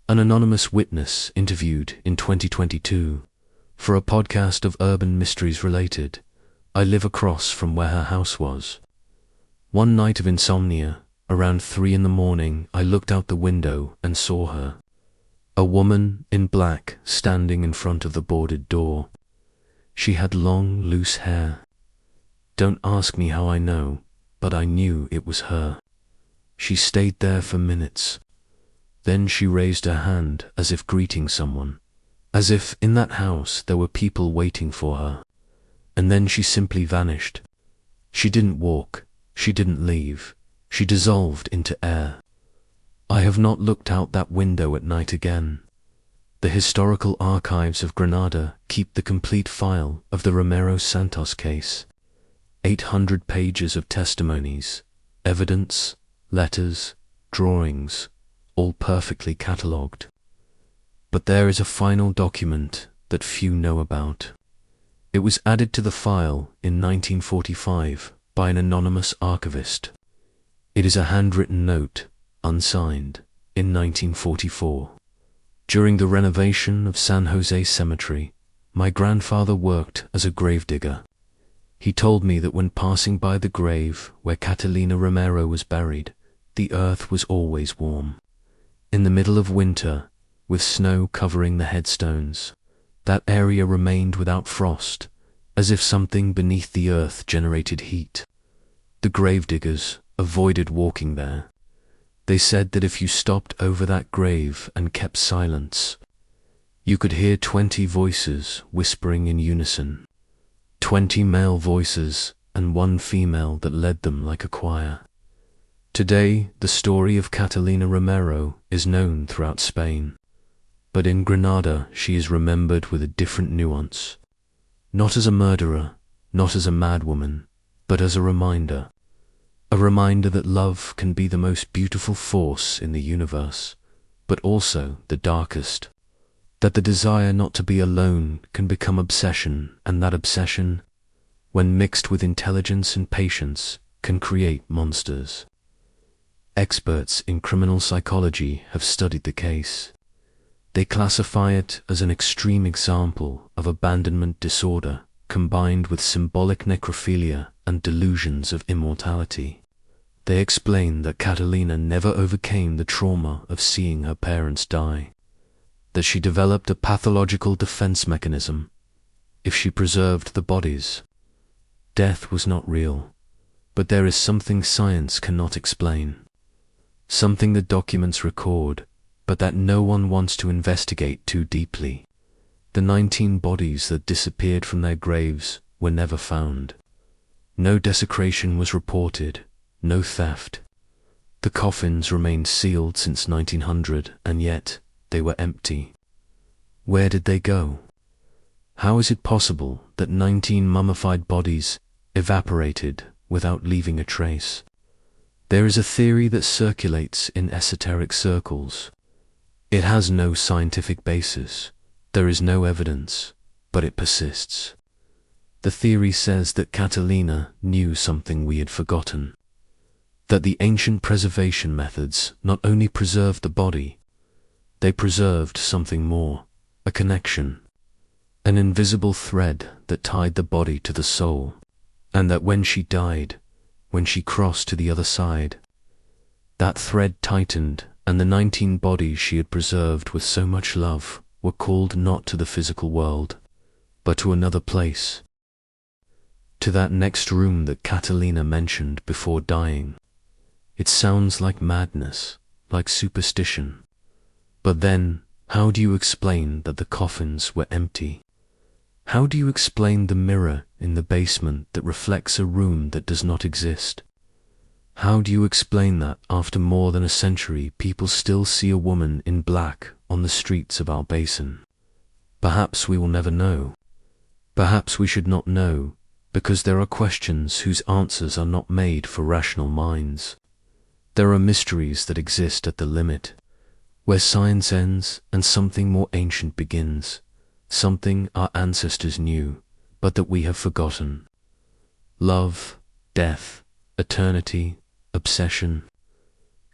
An anonymous witness interviewed in 2022 for a podcast of urban mysteries related, "I live across from where her house was. One night of insomnia, around 3 in the morning, I looked out the window and saw her. A woman in black standing in front of the boarded door. She had long, loose hair. Don't ask me how I know, but I knew it was her. She stayed there for minutes. Then she raised her hand as if greeting someone, as if in that house there were people waiting for her. And then she simply vanished. She didn't walk, she didn't leave, she dissolved into air. I have not looked out that window at night again." The historical archives of Granada keep the complete file of the Romero Santos case. 800 pages of testimonies, evidence, letters, drawings, all perfectly catalogued. But there is a final document that few know about. It was added to the file in 1945 by an anonymous archivist. It is a handwritten note, unsigned, in 1944. During the renovation of San Jose Cemetery, my grandfather worked as a gravedigger. He told me that when passing by the grave where Catalina Romero was buried, the earth was always warm. In the middle of winter, with snow covering the headstones, that area remained without frost, as if something beneath the earth generated heat. The gravediggers avoided walking there. They said that if you stopped over that grave and kept silence, you could hear 20 voices whispering in unison, 20 male voices and one female that led them like a choir. Today, the story of Catalina Romero is known throughout Spain, but in Granada she is remembered with a different nuance. Not as a murderer, not as a madwoman, but as a reminder. A reminder that love can be the most beautiful force in the universe, but also the darkest. That the desire not to be alone can become obsession, and that obsession, when mixed with intelligence and patience, can create monsters. Experts in criminal psychology have studied the case. They classify it as an extreme example of abandonment disorder combined with symbolic necrophilia and delusions of immortality. They explain that Catalina never overcame the trauma of seeing her parents die, that she developed a pathological defense mechanism. If she preserved the bodies, death was not real, but there is something science cannot explain, something the documents record, but that no one wants to investigate too deeply. The 19 bodies that disappeared from their graves were never found. No desecration was reported, no theft. The coffins remained sealed since 1900, and yet they were empty. Where did they go? How is it possible that 19 mummified bodies evaporated without leaving a trace? There is a theory that circulates in esoteric circles. It has no scientific basis. There is no evidence, but it persists. The theory says that Catalina knew something we had forgotten, that the ancient preservation methods not only preserved the body, they preserved something more, a connection, an invisible thread that tied the body to the soul, and that when she died, when she crossed to the other side, that thread tightened, and the 19 bodies she had preserved with so much love were called not to the physical world, but to another place, to that next room that Catalina mentioned before dying. It sounds like madness, like superstition. But then, how do you explain that the coffins were empty? How do you explain the mirror in the basement that reflects a room that does not exist? How do you explain that after more than a century people still see a woman in black on the streets of Albaicín? Perhaps we will never know. Perhaps we should not know, because there are questions whose answers are not made for rational minds. There are mysteries that exist at the limit, where science ends and something more ancient begins, something our ancestors knew, but that we have forgotten. Love, death, eternity, obsession.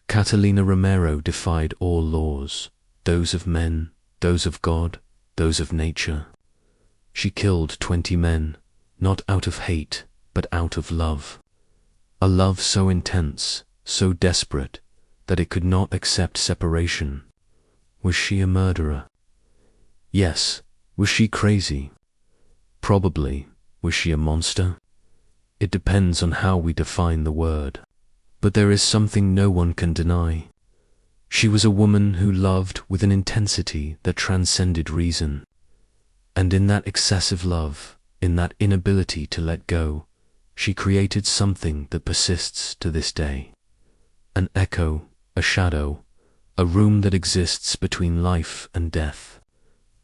Catalina Romero defied all laws, those of men, those of God, those of nature. She killed 20 men, not out of hate, but out of love. A love so intense, so desperate, that it could not accept separation. Was she a murderer? Yes. Was she crazy? Probably. Was she a monster? It depends on how we define the word. But there is something no one can deny. She was a woman who loved with an intensity that transcended reason. And in that excessive love, in that inability to let go, she created something that persists to this day. An echo, a shadow, a room that exists between life and death.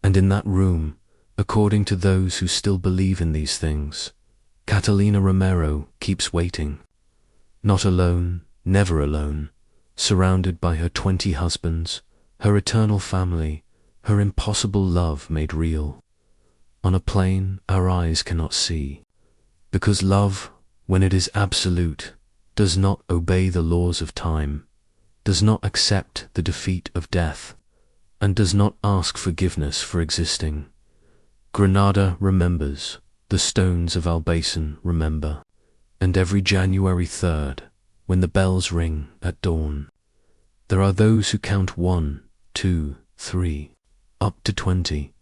And in that room, according to those who still believe in these things, Catalina Romero keeps waiting. Not alone, never alone, surrounded by her 20 husbands, her eternal family, her impossible love made real. On a plane our eyes cannot see, because love, when it is absolute, does not obey the laws of time, does not accept the defeat of death, and does not ask forgiveness for existing. Granada remembers, the stones of Albaicín remember, and every January 3rd, when the bells ring at dawn, there are those who count 1, 2, 3, up to 20,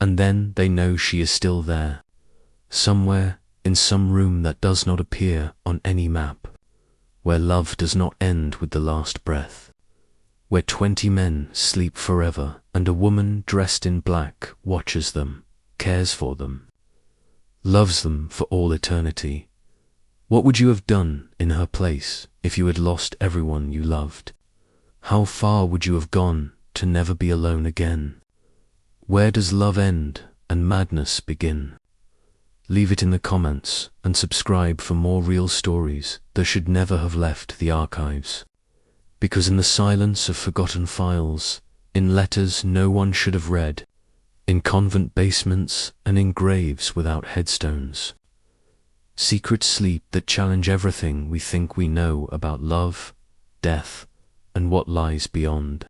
and then they know she is still there, somewhere in some room that does not appear on any map, where love does not end with the last breath, where 20 men sleep forever and a woman dressed in black watches them, cares for them, loves them for all eternity. What would you have done in her place if you had lost everyone you loved? How far would you have gone to never be alone again? Where does love end and madness begin? Leave it in the comments and subscribe for more real stories that should never have left the archives. Because in the silence of forgotten files, in letters no one should have read, in convent basements and in graves without headstones, secrets sleep that challenge everything we think we know about love, death, and what lies beyond.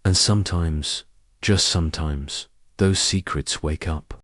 And sometimes, just sometimes, those secrets wake up.